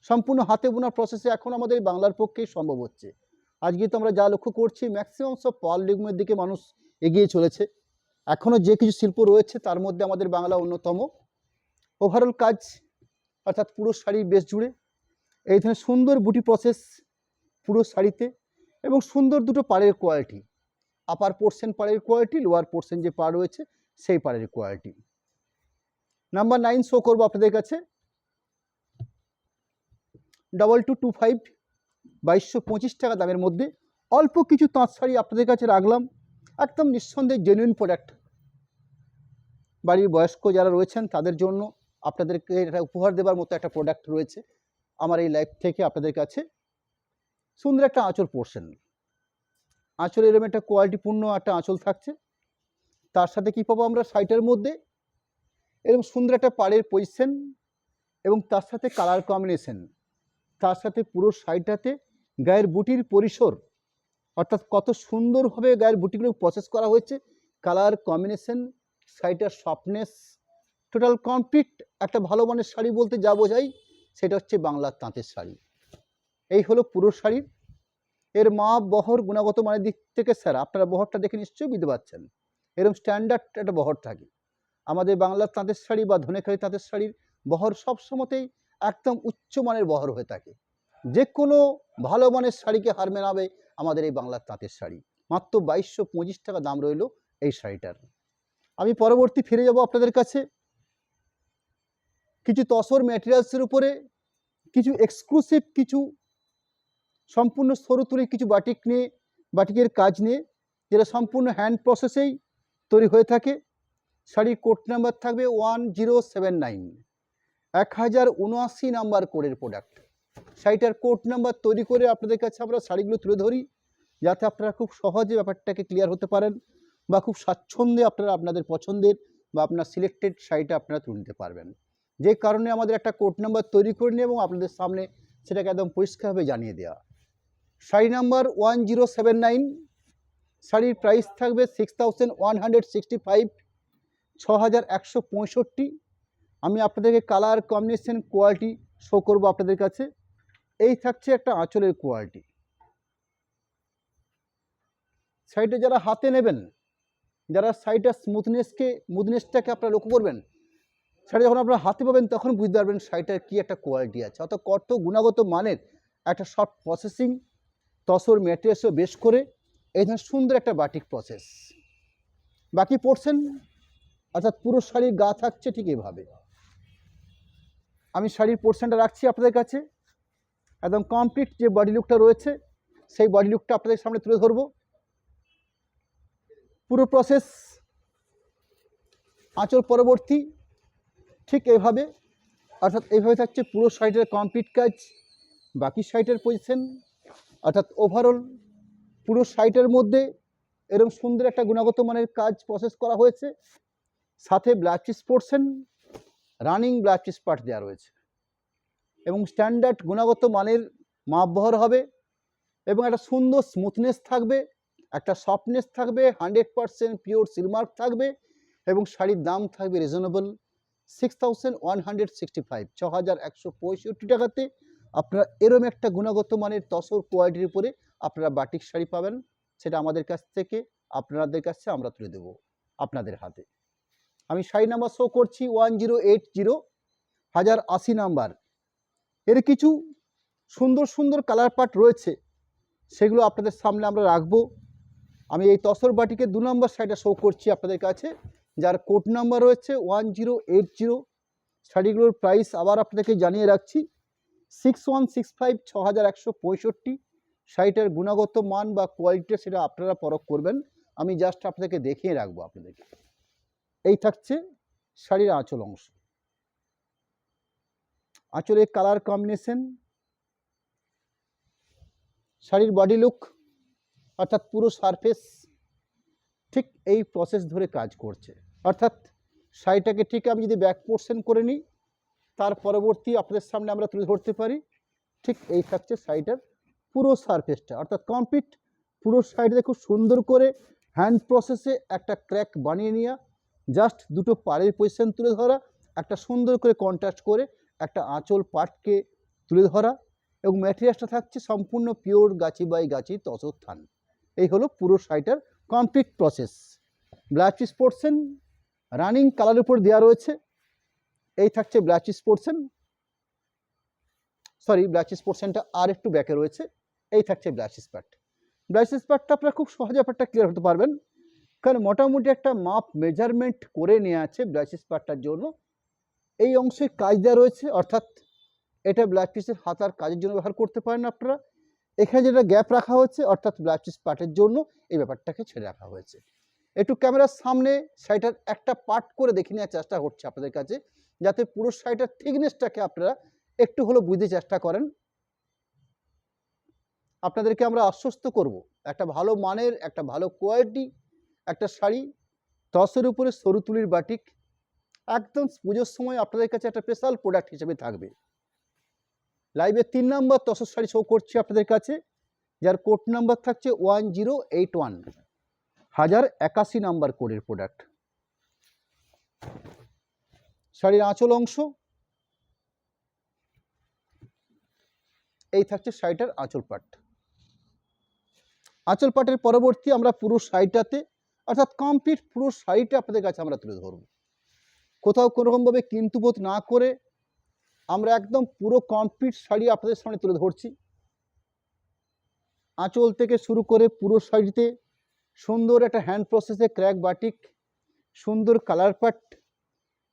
সম্পূর্ণ হাতে বোনা প্রসেসে এখন আমাদের বাংলার পক্ষেই সম্ভব হচ্ছে। আজকে তো আমরা যা লক্ষ্য করছি, ম্যাক্সিমাম সব পাওয়ারলুমের দিকে মানুষ এগিয়ে চলেছে। এখনও যে কিছু শিল্প রয়েছে তার মধ্যে আমাদের বাংলা অন্যতম। ওভারঅল কাজ অর্থাৎ পুরো শাড়ির বেশ জুড়ে এই ধরনের সুন্দর বুটি প্রসেস পুরো শাড়িতে, এবং সুন্দর দুটো পাড়ের কোয়ালিটি, আপার পোর্শন পাড়ের কোয়ালিটি, লোয়ার পোর্শন যে পাড় রয়েছে সেই পাড়ের কোয়ালিটি। নাম্বার 9 শো করবো আপনাদের কাছে, 2225, 2225 টাকা দামের মধ্যে অল্প কিছু তাঁত শাড়ি আপনাদের কাছে রাখলাম। একদম নিঃসন্দেহে জেনুইন প্রোডাক্ট, বাড়ির বয়স্ক যারা রয়েছেন তাদের জন্য আপনাদেরকে এটা উপহার দেওয়ার মতো একটা প্রোডাক্ট রয়েছে আমার এই লাইফ থেকে আপনাদের কাছে। সুন্দর একটা আঁচল পোর্শন, আঁচল এরকম একটা কোয়ালিটিপূর্ণ একটা আঁচল থাকছে। তার সাথে কী পাবো আমরা? শাড়িটার মধ্যে এরকম সুন্দর একটা পাড়ের পজিশন, এবং তার সাথে কালার কম্বিনেশন, তার সাথে পুরো শাড়িটাতে গায়ের বুটির পরিসর, অর্থাৎ কত সুন্দরভাবে গায়ের বুটিগুলো প্রসেস করা হয়েছে, কালার কম্বিনেশন, শাড়িটার সফটনেস, টোটাল কমপ্লিট একটা ভালো মানের শাড়ি বলতে যা বোঝাই সেটা হচ্ছে বাংলার তাঁতের শাড়ি। এই হলো পুরো শাড়ির। এর মাপ, বহর, গুণগত মানের দিক থেকে স্যার আপনারা বহরটা দেখে নিশ্চয়ই বুঝতে পারছেন, এরকম স্ট্যান্ডার্ড একটা বহর থাকে। আমাদের বাংলার তাঁতের শাড়ি বা ধনেখালি তাঁতের শাড়ির বহর সবসময়তেই একদম উচ্চমানের বহর হয়ে থাকে। যে কোনো ভালো মানের শাড়িকে হার মেনাবে আমাদের এই বাংলার তাঁতের শাড়ি। মাত্র 2225 টাকা দাম রইল এই শাড়িটার। আমি পরবর্তী ফিরে যাব আপনাদের কাছে কিছু তসর ম্যাটেরিয়ালসের উপরে, কিছু এক্সক্লুসিভ, কিছু সম্পূর্ণ সরু তুলি, কিছু বাটিক নিয়ে, বাটিকের কাজ নিয়ে, যেটা সম্পূর্ণ হ্যান্ড প্রসেসেই তৈরি হয়ে থাকে। শাড়ির কোড নাম্বার থাকবে 1079, 1079 নাম্বার কোডের প্রোডাক্ট। শাড়িটার কোড নাম্বার তৈরি করে আপনাদের কাছে আমরা শাড়িগুলো তুলে ধরি, যাতে আপনারা খুব সহজে ব্যাপারটাকে ক্লিয়ার হতে পারেন, বা খুব স্বাচ্ছন্দ্যে আপনারা আপনাদের পছন্দের বা আপনার সিলেক্টেড শাড়িটা আপনারা তুলে নিতে পারবেন। যে কারণে আমাদের একটা কোড নাম্বার তৈরি করে নিই এবং আপনাদের সামনে সেটাকে একদম পরিষ্কারভাবে জানিয়ে দেওয়া। শাড়ি নাম্বার 1079, শাড়ির প্রাইস থাকবে 6165, 6165। আমি আপনাদেরকে কালার কম্বিনেশন কোয়ালিটি শো করবো আপনাদের কাছে। এই থাকছে একটা আঁচলের কোয়ালিটি। শাড়িটা যারা হাতে নেবেন, যারা শাড়িটার স্মুথনেসটাকে আপনারা লক্ষ্য করবেন, শাড়ি যখন আপনারা হাতে পাবেন তখন বুঝতে পারবেন শাড়িটার কী একটা কোয়ালিটি আছে, অর্থাৎ কত গুণগত মানের একটা সফট প্রসেসিং, তসর ম্যাটেরিয়ালসও বেশ করে এই ধরনের সুন্দর একটা বাটিক প্রসেস। বাকি পোর্শন অর্থাৎ পুরো শাড়ির গা থাকছে ঠিক এইভাবে। আমি শাড়ির পোর্শনটা রাখছি আপনাদের কাছে, একদম কমপ্লিট যে বডি লুকটা রয়েছে সেই বডি লুকটা আপনাদের সামনে তুলে ধরবো। পুরো প্রসেস আঁচল পরবর্তী ঠিক এইভাবে, অর্থাৎ এইভাবে থাকছে পুরো শাড়িটার কমপ্লিট কাজ। বাকি শাড়িটার পজিশন অর্থাৎ ওভারঅল পুরো শাড়িটার মধ্যে এরকম সুন্দর একটা গুণগত মানের কাজ প্রসেস করা হয়েছে, সাথে blouse piece portion, running blouse piece part দেওয়া রয়েছে, এবং স্ট্যান্ডার্ড গুণগত মানের মাপ বহর হবে, এবং একটা সুন্দর স্মুথনেস থাকবে, একটা সফটনেস থাকবে, 100% পিওর সিলমার্ক থাকবে, এবং শাড়ির দাম থাকবে রিজনেবল 6165, 6165 টাকাতে আপনারা এরম একটা গুণগত মানের তসর কোয়ালিটির উপরে আপনারা বাটিক শাড়ি পাবেন। সেটা আমাদের কাছ থেকে আপনাদের কাছে আমরা তুলে দেবো আপনাদের হাতে। আমি শাড়ি নাম্বার শো করছি 1080, 1080 নাম্বার। এর কিছু সুন্দর সুন্দর কালার পার্ট রয়েছে, সেগুলো আপনাদের সামনে আমরা রাখবো। আমি এই তসর বাটিকের 2 নম্বর শাড়িটা শো করছি আপনাদের কাছে, যার কোড নাম্বার রয়েছে 1080। শাড়িগুলোর প্রাইস আবার আপনাদেরকে জানিয়ে রাখছি 6165, 6165। শাড়িটার গুণগত মান বা কোয়ালিটি সেটা আপনারা পরখ করবেন, আমি জাস্ট আপনাদেরকে দেখিয়ে রাখবো আপনাদেরকে। এই থাকছে শাড়ির আঁচল অংশ, আঁচলের কালার কম্বিনেশন, শাড়ির বডি লুক, অর্থাৎ পুরো সারফেস ঠিক এই প্রসেস ধরে কাজ করছে। অর্থাৎ শাড়িটাকে ঠিক আমি যদি ব্যাক পোর্শন করে নিই, তার পরবর্তী আপনাদের সামনে আমরা তুলে ধরতে পারি ঠিক এই থাকছে শাড়িটার পুরো সারফেসটা, অর্থাৎ কমপ্লিট পুরো শাড়িটা খুব সুন্দর করে হ্যান্ড প্রসেসে একটা ক্র্যাক বানিয়ে নেওয়া, জাস্ট দুটো পাড়ের পজিশন তুলে ধরা, একটা সুন্দর করে কন্ট্রাস্ট করে একটা আঁচল পাটকে তুলে ধরা, এবং ম্যাটেরিয়ালসটা থাকছে সম্পূর্ণ পিওর গাছি বাই গাছি তসর থান। এই হলো পুরো শাড়িটার complete process. Blouse piece portion running কালারের উপর দেওয়া রয়েছে। এই থাকছে blouse piece portion, sorry blouse piece পোর্শনটা আর একটু ব্যাকে রয়েছে। এই থাকছে blouse piece part. Blouse piece পার্টটা আপনারা খুব সহজে ব্যাপারটা ক্লিয়ার হতে পারবেন, কারণ মোটামুটি একটা মাপ মেজারমেন্ট করে নিয়ে আছে ব্লাউজ পিস পার্টটার জন্য। এই অংশে কাজ দেওয়া রয়েছে, অর্থাৎ এটা ব্লাউজ পিসের হাতার কাজের জন্য ব্যবহার করতে পারেন আপনারা। এখানে যেটা গ্যাপ রাখা হয়েছে অর্থাৎ ব্লাউজ পিস পার্টের জন্য এই ব্যাপারটাকে ছেড়ে রাখা হয়েছে। একটু ক্যামেরার সামনে শাড়িটার একটা পার্ট করে দেখে নেওয়ার চেষ্টা করছে আপনাদের কাছে, যাতে পুরো শাড়িটার থিকনেসটাকে আপনারা একটু হলেও বুঝতে চেষ্টা করেন। আপনাদেরকে আমরা আশ্বস্ত করব, একটা ভালো মানের একটা ভালো কোয়ালিটি একটা শাড়ি, টসের উপরে সরু তুলির বাটিক, একদম পুজোর সময় আপনাদের কাছে একটা স্পেশাল প্রোডাক্ট হিসেবে থাকবে। লাইভে 3 নম্বর তসর শাড়ি শো করছি আপনাদের কাছে, যার কোড নাম্বার থাকছে 1081, 1081 নাম্বার কোডের প্রোডাক্ট। শাড়ির আঁচল অংশ, এই থাকছে শাড়িটার আঁচল পাট। আঁচল পাটের পরবর্তী আমরা পুরো শাড়িটাতে, অর্থাৎ কমপ্লিট পুরো শাড়িটা আপনাদের কাছে আমরা তুলে ধরব। কোথাও কোনোরকমভাবে কিন্তু বোধ না করে আমরা একদম পুরো কমপ্লিট শাড়ি আপনাদের সামনে তুলে ধরছি। আঁচল থেকে শুরু করে পুরো শাড়িতে সুন্দর একটা হ্যান্ড প্রসেসে ক্র্যাক বাটিক, সুন্দর কালার পাট,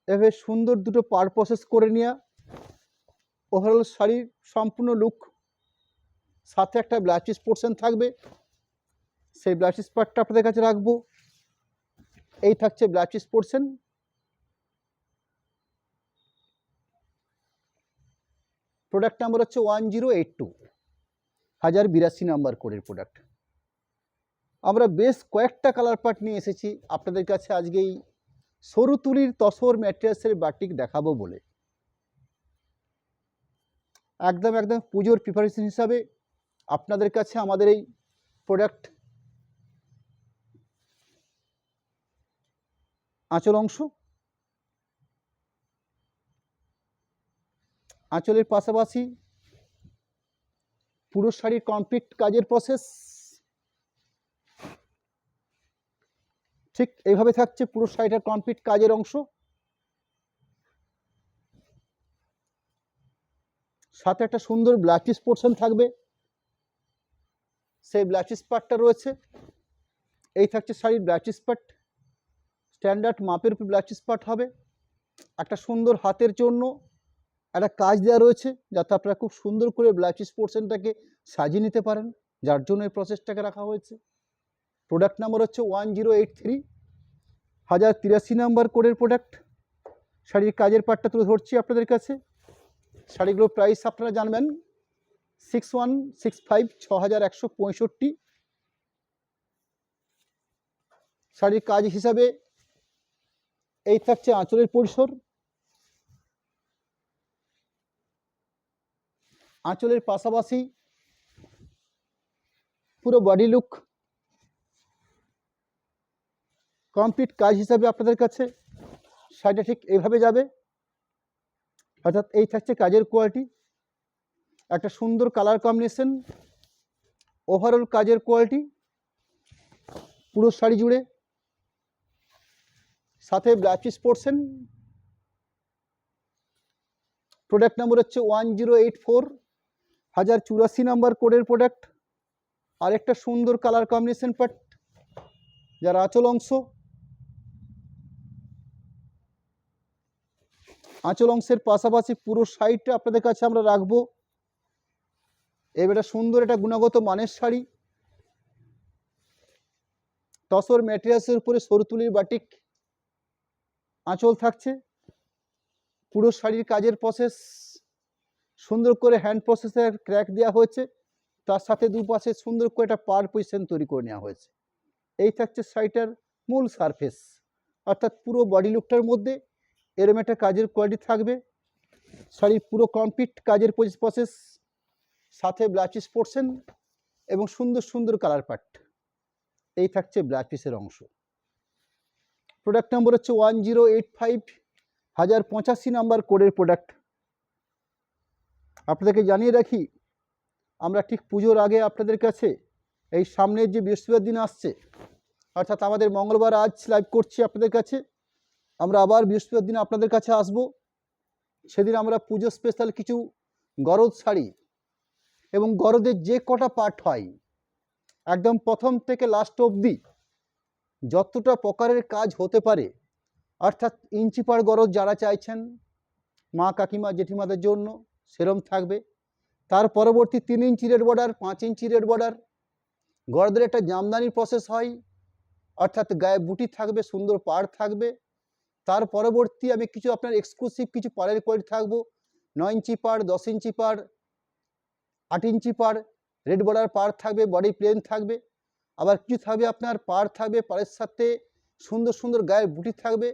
এভাবে সুন্দর দুটো পার প্রসেস করে নেওয়া, ওভারঅল শাড়ির সম্পূর্ণ লুক। সাথে একটা ব্লাউজ পিস পোর্শন থাকবে, সেই ব্লাউজ পিস পার্টটা আপনাদের কাছে রাখবো। এই থাকছে blouse piece portion. Product number হচ্ছে 1082, 1082 নাম্বার কোডের প্রোডাক্ট। আমরা বেশ কয়েকটা কালার পার্ট নিয়ে এসেছি আপনাদের কাছে আজকে এই সরু তুলির তসর ম্যাটেরিয়ালসের বাটিক দেখাবো বলে। একদম পুজোর প্রিপারেশন হিসাবে আপনাদের কাছে আমাদের এই প্রোডাক্ট। আঁচল অংশ, আঁচলের পাশাপাশি পুরো শাড়ির কমপ্লিট কাজের প্রসেস ঠিক এইভাবে থাকছে। পুরো শাড়িটার কমপ্লিট কাজের অংশ, সাথে একটা সুন্দর ব্লাউজ পিস পোর্শন থাকবে, সেই ব্লাউজ পিস পার্টটা রয়েছে। এই থাকছে শাড়ির ব্লাউজ পিস পার্ট, স্ট্যান্ডার্ড মাপের উপর ব্লাউজ পিস পার্ট হবে। একটা সুন্দর হাতের জন্য একটা কাজ দেওয়া রয়েছে, যাতে আপনারা খুব সুন্দর করে ব্লাউজ পিস পোর্শনটাকে সাজিয়ে নিতে পারেন, যার জন্য এই প্রসেসটাকে রাখা হয়েছে। প্রোডাক্ট নাম্বার হচ্ছে 1083, 1083 নাম্বার কোডের প্রোডাক্ট। শাড়ির কাজের পার্টটা তুলে ধরছি আপনাদের কাছে। শাড়িগুলোর প্রাইস আপনারা জানবেন 6165, 6165। শাড়ির কাজ হিসাবে এই থাকছে আঁচলের পরিসর, আঁচলের পাশাপাশি পুরো বডি লুক। কমপ্লিট কাজ হিসাবে আপনাদের কাছে শাড়িটা ঠিক এইভাবে যাবে, অর্থাৎ এই থাকছে কাজের কোয়ালিটি, একটা সুন্দর কালার কম্বিনেশন, ওভারঅল কাজের কোয়ালিটি পুরো শাড়ি জুড়ে, সাথে blouse piece portion. Product number হচ্ছে 1084, 1084 নাম্বার কোডের প্রোডাক্ট। আর একটা সুন্দর কালার কম্বিনেশন পার্ট, যার আঁচল অংশ, আঁচল অংশের পাশাপাশি পুরো শাড়িটা আপনাদের কাছে আমরা রাখবো। এবারে সুন্দর একটা গুণগত মানের শাড়ি, তসর ম্যাটেরিয়ালসের উপরে সরু তুলির বাটিক, আঁচল থাকছে। পুরো শাড়ির কাজের প্রসেস সুন্দর করে হ্যান্ড প্রসেসের ক্র্যাক দেওয়া হয়েছে, তার সাথে দুপাশে সুন্দর করে একটা পার পজিশন তৈরি করে নেওয়া হয়েছে। এই থাকছে শাড়িটার মূল সারফেস, অর্থাৎ পুরো বডি লুকটার মধ্যে এরম একটা কাজের কোয়ালিটি থাকবে। শাড়ির পুরো কমপ্লিট কাজের প্রসেস সাথে ব্লাউজ পিস পোর্শন এবং সুন্দর সুন্দর কালার পাট। এই থাকছে ব্লাউজ পিসের অংশ। প্রোডাক্ট নাম্বার হচ্ছে 1085, 1085 নাম্বার কোডের প্রোডাক্ট। আপনাদেরকে জানিয়ে রাখি, আমরা ঠিক পুজোর আগে আপনাদের কাছে এই সামনের যে বৃহস্পতিবার দিন আসছে, অর্থাৎ আমাদের মঙ্গলবার আজ লাইভ করছি আপনাদের কাছে, আমরা আবার বৃহস্পতিবার দিন আপনাদের কাছে আসব। সেদিন আমরা পুজো স্পেশাল কিছু গরদ শাড়ি এবং গরদের যে কটা পার্ট হয় একদম প্রথম থেকে লাস্ট অবধি যতটা প্রকারের কাজ হতে পারে, অর্থাৎ ইঞ্চি পার গরদ যারা চাইছেন মা কাকিমা জেঠিমাদের জন্য সেরম থাকবে। তার পরবর্তী 3 ইঞ্চি রেড বর্ডার, 5 ইঞ্চি রেড বর্ডার, গরদের একটা জামদানির প্রসেস হয়, অর্থাৎ গায়ে বুটি থাকবে, সুন্দর পাড় থাকবে। তার পরবর্তী আমি কিছু আপনার এক্সক্লুসিভ কিছু পাড়ের কোয়ালিটি থাকবো, 9 ইঞ্চি পাড়, 10 ইঞ্চি পাড়, 8 ইঞ্চি পাড়, রেড বর্ডার পাড় থাকবে, বডি প্লেন থাকবে। আবার কিছু থাকবে আপনার পাড় থাকবে, পাড়ের সাথে সুন্দর সুন্দর গায়ের বুটি থাকবে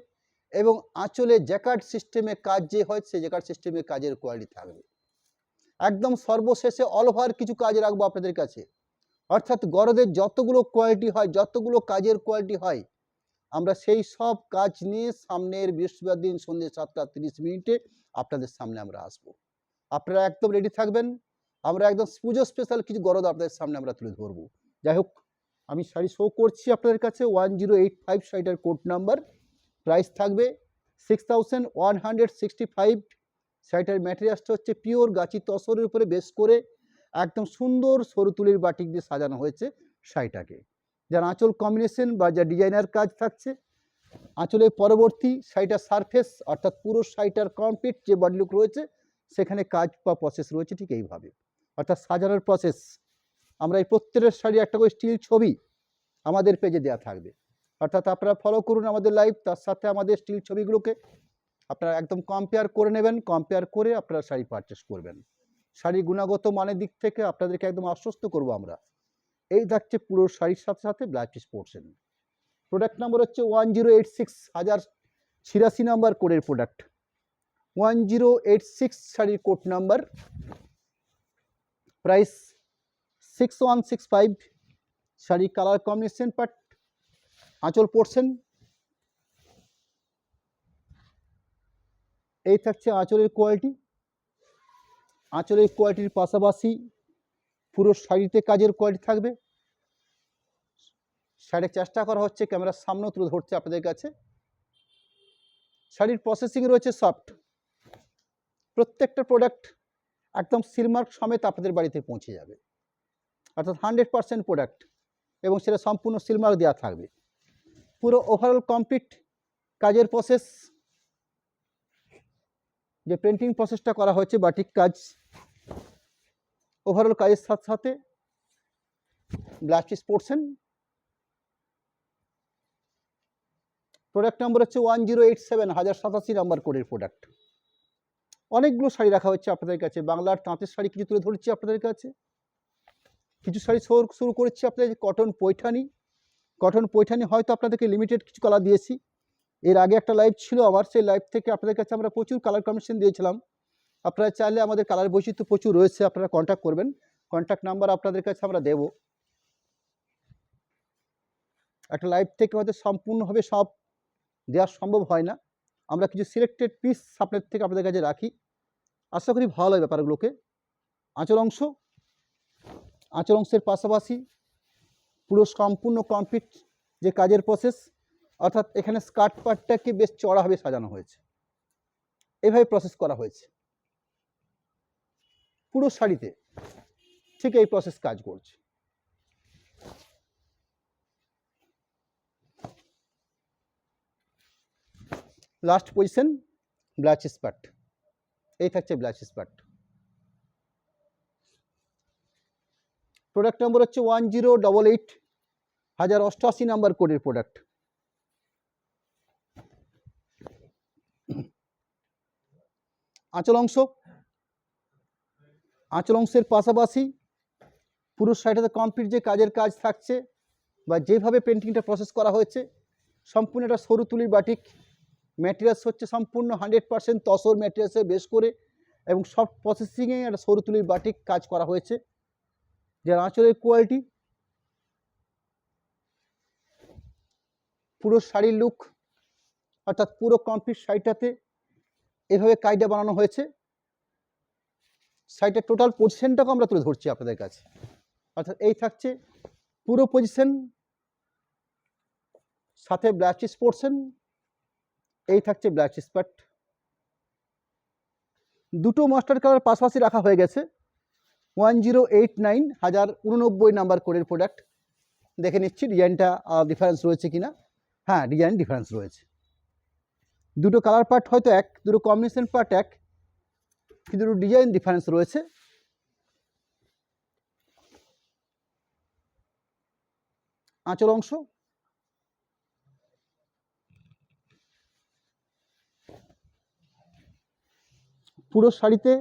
এবং আঁচলে জ্যাকার্ড সিস্টেমে কাজ যে হয় সেই জ্যাকার্ড সিস্টেমে কাজের কোয়ালিটি থাকবে। একদম সর্বশেষে অল ওভার কিছু কাজ রাখবো আপনাদের কাছে, অর্থাৎ গরদের যতগুলো কোয়ালিটি হয়, যতগুলো কাজের কোয়ালিটি হয়, আমরা সেই সব কাজ নিয়ে সামনের বৃহস্পতিবার দিন সন্ধ্যে 7:30 আপনাদের সামনে আমরা আসবো। আপনারা একদম রেডি থাকবেন। আমরা একদম পুজো স্পেশাল কিছু গরদ আপনাদের সামনে আমরা তুলে ধরবো। যাই হোক, আমি শাড়ি শো করছি আপনাদের কাছে। 1085 শাড়িটার কোড নাম্বার, প্রাইস থাকবে 6165। শাড়িটার ম্যাটেরিয়ালসটা হচ্ছে পিওর গাছি তসরের উপরে বেস করে একদম সুন্দর সরু তুলির বাটিক দিয়ে সাজানো হয়েছে শাড়িটাকে। যার আঁচল কম্বিনেশন বা যা ডিজাইনার কাজ থাকছে, আঁচলের পরবর্তী শাড়িটার সারফেস অর্থাৎ পুরো শাড়িটার কমপ্লিট যে বডি লুক রয়েছে সেখানে কাজ বা প্রসেস রয়েছে ঠিক এইভাবে, অর্থাৎ সাজানোর প্রসেস। আমরা এই প্রত্যেকের শাড়ি একটা করে স্টিল ছবি আমাদের পেজে দেওয়া থাকবে, অর্থাৎ আপনারা ফলো করুন আমাদের লাইভ, তার সাথে আমাদের স্টিল ছবিগুলোকে আপনারা একদম কম্পেয়ার করে নেবেন, কম্পেয়ার করে আপনারা শাড়ি পারচেস করবেন। শাড়ি গুণগত মানের দিক থেকে আপনাদেরকে একদম আশ্বস্ত করব আমরা। এই থাকছে পুরো শাড়ির সাথে সাথে blouse piece portion. Product number হচ্ছে 1086, 1086 নাম্বার কোডের প্রোডাক্ট। 1086 শাড়ির code number, price 6165। Sari colour combination পাট, আঁচল পোর্শন। এই থাকছে আঁচলের কোয়ালিটি। আঁচলের কোয়ালিটির পাশাপাশি পুরো শাড়িতে কাজের কোয়ালিটি থাকবে। শাড়ির চেষ্টা করা হচ্ছে ক্যামেরার সামনে তুলে ধরছে আপনাদের কাছে। শাড়ির প্রসেসিং রয়েছে সফট। প্রত্যেকটা প্রোডাক্ট একদম সিলমার্ক সমেত আপনাদের বাড়িতে পৌঁছে যাবে, অর্থাৎ 100% প্রোডাক্ট, এবং সেটা সম্পূর্ণ সিলমার্ক দেওয়া থাকবে। পুরো ওভারঅল কমপ্লিট কাজের প্রসেস, যে প্রিন্টিং প্রসেসটা করা হয়েছে বাটিক কাজ, ওভারঅল কাজের সাথে সাথে blouse piece portion. Product number হচ্ছে 1087, 1087 নাম্বার কোডের প্রোডাক্ট। অনেকগুলো শাড়ি রাখা হচ্ছে আপনাদের কাছে। বাংলার তাঁতের শাড়ি কিছু তুলে ধরছি আপনাদের কাছে, কিছু শাড়ি শুরু করেছি আপনাদের কটন পৈঠানি। কটন পৈঠানি হয়তো আপনাদেরকে লিমিটেড কিছু কালার দিয়েছি। এর আগে একটা লাইভ ছিল আমার, সেই লাইভ থেকে আপনাদের কাছে আমরা প্রচুর কালার কম্বিনেশন দিয়েছিলাম। আপনারা চাইলে আমাদের কালার বৈচিত্র্য প্রচুর রয়েছে, আপনারা কন্ট্যাক্ট করবেন। কন্ট্যাক্ট নাম্বার আপনাদের কাছে আমরা দেব। একটা লাইভ থেকে হয়তো সম্পূর্ণভাবে সব দেওয়া সম্ভব হয় না, আমরা কিছু সিলেক্টেড পিস আপনাদের থেকে আপনাদের কাছে রাখি। আশা করি ভালো লাগে ব্যাপারগুলোকে। আঁচল অংশ, আঁচল অংশের পাশাপাশি পুরো সম্পূর্ণ কমপ্লিট যে কাজের প্রসেস, অর্থাৎ এখানে স্কার্ট পার্টটাকে বেশ চড়াভাবে সাজানো হয়েছে, এভাবে প্রসেস করা হয়েছে। পুরো শাড়িতে ঠিক এই প্রসেস কাজ করছে। Last position blouse piece part. এই থাকছে ব্লাউজ পিস পার্ট। প্রোডাক্ট নম্বর হচ্ছে 1088, 1088 নাম্বার কোডের প্রোডাক্ট। আঁচল অংশ, আঁচল অংশের পাশাপাশি পুরো শাড়িটাতে কমপ্লিট যে কাজের কাজ থাকছে বা যেভাবে পেন্টিংটা প্রসেস করা হয়েছে, সম্পূর্ণ একটা সরু তুলির বাটিক। ম্যাটেরিয়ালস হচ্ছে সম্পূর্ণ 100% তসর ম্যাটেরিয়ালসে বেশ করে এবং সফট প্রসেসিংয়ে একটা সরু তুলির বাটিক কাজ করা হয়েছে। যার আঁচলের কোয়ালিটি, পুরো শাড়ির লুক, অর্থাৎ পুরো কমপ্লিট শাড়িটাতে এভাবে কাজটা বানানো হয়েছে। শাড়িটার টোটাল পজিশনটাকে আমরা তুলে ধরছি আপনাদের কাছে। অর্থাৎ এই থাকছে পুরো পজিশন, সাথে ব্লাউজ পিস পোর্শন, এই থাকছে ব্লাউজ পিস পার্ট। দুটো মাস্টার কালার পাশাপাশি রাখা হয়ে গেছে। 1089 1089 নাম্বার কোডের প্রোডাক্ট। দেখে নিচ্ছি ডিজাইনটা ডিফারেন্স রয়েছে কিনা। হ্যাঁ, ডিজাইন ডিফারেন্স রয়েছে। দুটো কালার পার্ট হয়তো এক, দুটো কম্বিনেশন পার্ট এক, কিন্তু দুটো ডিজাইন ডিফারেন্স রয়েছে। আঁচল অংশ, পুরো শাড়িতে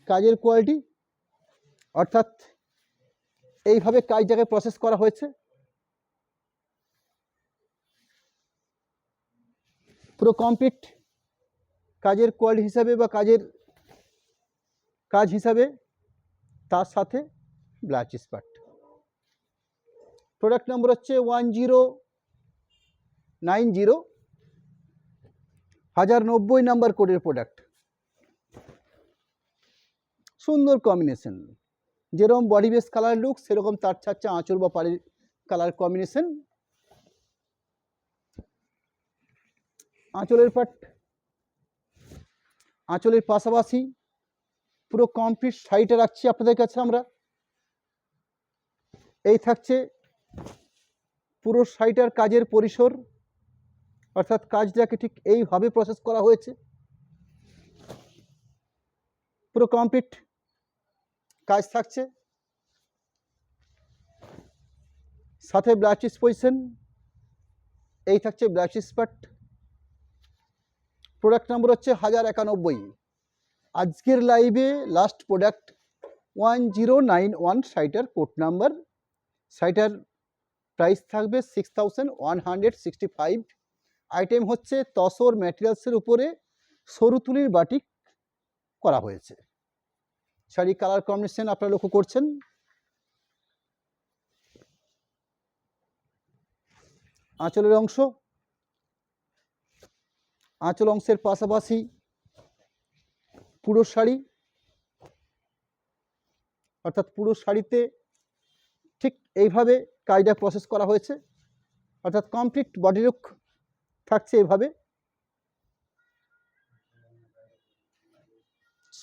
কাজের কোয়ালিটি, অর্থাৎ এইভাবে কাজটাকে প্রসেস করা হয়েছে। পুরো কমপ্লিট কাজের কোয়ালিটি হিসাবে বা কাজ হিসাবে, তার সাথে ব্লাউজ পিস পার্ট। প্রোডাক্ট নম্বর হচ্ছে 1090 1090 নাম্বার কোডের প্রোডাক্ট। সুন্দর কম্বিনেশন, যেরকম বডি বেস কালার লুক সেরকম তার ছাড়ছে আঁচল বা পাড়ির কালার কম্বিনেশন। আঁচলের পার্ট, আঁচলের পাশাপাশি পুরো কমপ্লিট শাড়িটা রাখছি আপনাদের কাছে আমরা। এই থাকছে পুরো শাড়িটার কাজের পরিসর, অর্থাৎ কাজটাকে ঠিক এইভাবে প্রসেস করা হয়েছে। পুরো কমপ্লিট কাজ থাকছে, সাথে ব্লাউজ পিস পজিশন, এই থাকছে blouse piece part. Product number হচ্ছে 1091। আজকের লাইভে লাস্ট প্রোডাক্ট 1091 শাড়িটার কোড নাম্বার। শাড়িটার প্রাইস থাকবে 6165। আইটেম হচ্ছে তসর ম্যাটেরিয়ালসের উপরে সরু তুলির বাটিক করা হয়েছে। শাড়ি কালার কম্বিনেশন আপনারা লক্ষ্য করছেন। আঁচলের অংশ, আঁচল অংশের পাশাপাশি পুরো শাড়ি, অর্থাৎ পুরো শাড়িতে ঠিক এইভাবে কাজটা প্রসেস করা হয়েছে। অর্থাৎ কমপ্লিট বডি লুক থাকছে এভাবে।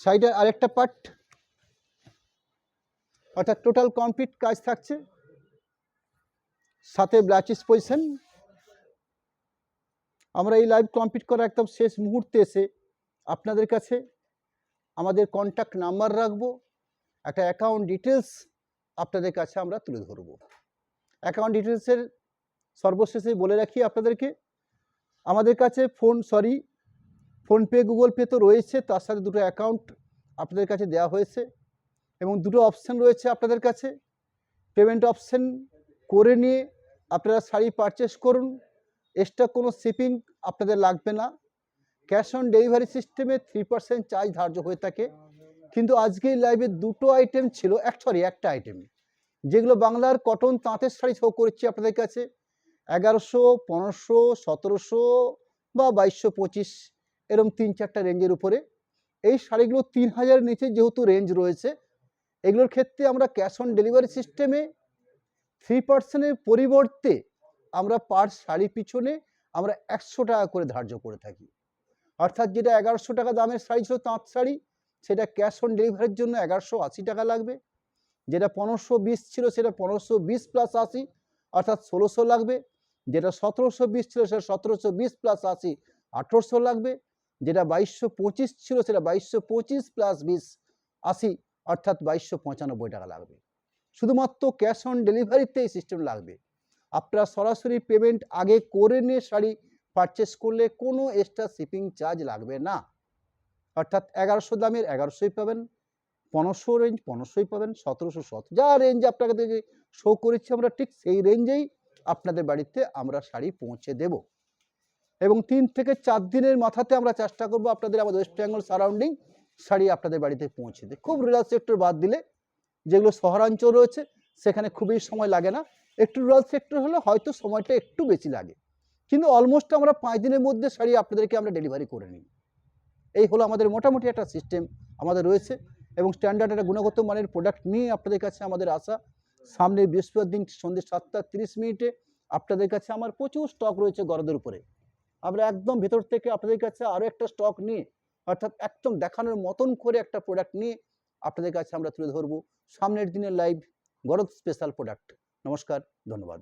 শাড়িটার আরেকটা পার্ট, অর্থাৎ টোটাল কমপ্লিট কাজ থাকছে, সাথে ব্লাউজ পিস পজিশন। আমরা এই লাইভ কমপ্লিট করা একদম শেষ মুহূর্তে এসে আপনাদের কাছে আমাদের কন্ট্যাক্ট নাম্বার রাখবো, একটা অ্যাকাউন্ট ডিটেলস আপনাদের কাছে আমরা তুলে ধরব। অ্যাকাউন্ট ডিটেলসের সর্বশেষে বলে রাখি আপনাদেরকে, আমাদের কাছে ফোনপে গুগল পে তো রয়েছে, তার সাথে দুটো অ্যাকাউন্ট আপনাদের কাছে দেওয়া হয়েছে এবং দুটো অপশান রয়েছে আপনাদের কাছে। পেমেন্ট অপশান করে নিয়ে আপনারা শাড়ি পারচেস করুন, এক্সট্রা কোনো শিপিং আপনাদের লাগবে না। ক্যাশ অন ডেলিভারি সিস্টেমে 3% চার্জ ধার্য হয়ে থাকে। কিন্তু আজকে লাইভে দুটো আইটেম ছিল, একটা আইটেম, যেগুলো বাংলার কটন তাঁতের শাড়ি শো করেছি আপনাদের কাছে 1100, 1500, 1700 বা 2225 এরকম 3-4টা রেঞ্জের উপরে। এই শাড়িগুলো 3000 নিচে যেহেতু রেঞ্জ রয়েছে, এগুলোর ক্ষেত্রে আমরা ক্যাশ অন ডেলিভারি সিস্টেমে 3%-এর পরিবর্তে আমরা পার শাড়ি পিছনে আমরা 100 টাকা করে ধার্য করে থাকি। অর্থাৎ যেটা 1100 টাকা দামের শাড়ি ছিল তাঁত শাড়ি, সেটা ক্যাশ অন ডেলিভারির জন্য 1180 টাকা লাগবে। যেটা 1520 ছিল সেটা 1520 প্লাস 80 অর্থাৎ 1600 লাগবে। যেটা 1720 ছিল সেটা 1720 প্লাস 80 1800 লাগবে। যেটা 2225 ছিল সেটা 2225 প্লাস 20 80 অর্থাৎ 2295 টাকা লাগবে। শুধুমাত্র ক্যাশ অন ডেলিভারিতে এই সিস্টেম লাগবে। আপনারা সরাসরি পেমেন্ট আগে করে নিয়ে শাড়ি পারচেস করলে কোনো এক্সট্রা শিপিং চার্জ লাগবে না। অর্থাৎ 1100 দামের 1100ই পাবেন, 1500 রেঞ্জ 1500ই পাবেন, 1700 যা রেঞ্জ আপনাকে শো করেছি আমরা ঠিক সেই রেঞ্জেই আপনাদের বাড়িতে আমরা শাড়ি পৌঁছে দেব। এবং 3 থেকে 4 দিনের মাথাতে আমরা চেষ্টা করব আপনাদের আমাদের ওয়েস্ট বেঙ্গল সারাউন্ডিং শাড়ি আপনাদের বাড়িতে পৌঁছে দেয়। খুব রুরাল সেক্টর বাদ দিলে যেগুলো শহরাঞ্চল রয়েছে সেখানে খুবই সময় লাগে না, একটু রুরাল সেক্টর হলে হয়তো সময়টা একটু বেশি লাগে, কিন্তু অলমোস্ট আমরা 5 দিনের মধ্যে শাড়ি আপনাদেরকে আমরা ডেলিভারি করে নিই। এই হলো আমাদের মোটামুটি একটা সিস্টেম আমাদের রয়েছে এবং স্ট্যান্ডার্ড একটা গুণগত মানের প্রোডাক্ট নিয়ে আপনাদের কাছে আমাদের আসা। সামনে বৃহস্পতিবার দিন সন্ধ্যে 7:30 আপনাদের কাছে আমার প্রচুর স্টক রয়েছে গরদের উপরে। আমরা একদম ভেতর থেকে আপনাদের কাছে আরও একটা স্টক নিয়ে, অর্থাৎ একদম দেখানোর মতন করে একটা প্রোডাক্ট নিয়ে আপনাদের কাছে আমরা তুলে ধরবো সামনের দিনের লাইভ গরদ স্পেশাল প্রোডাক্ট। নমস্কার, ধন্যবাদ।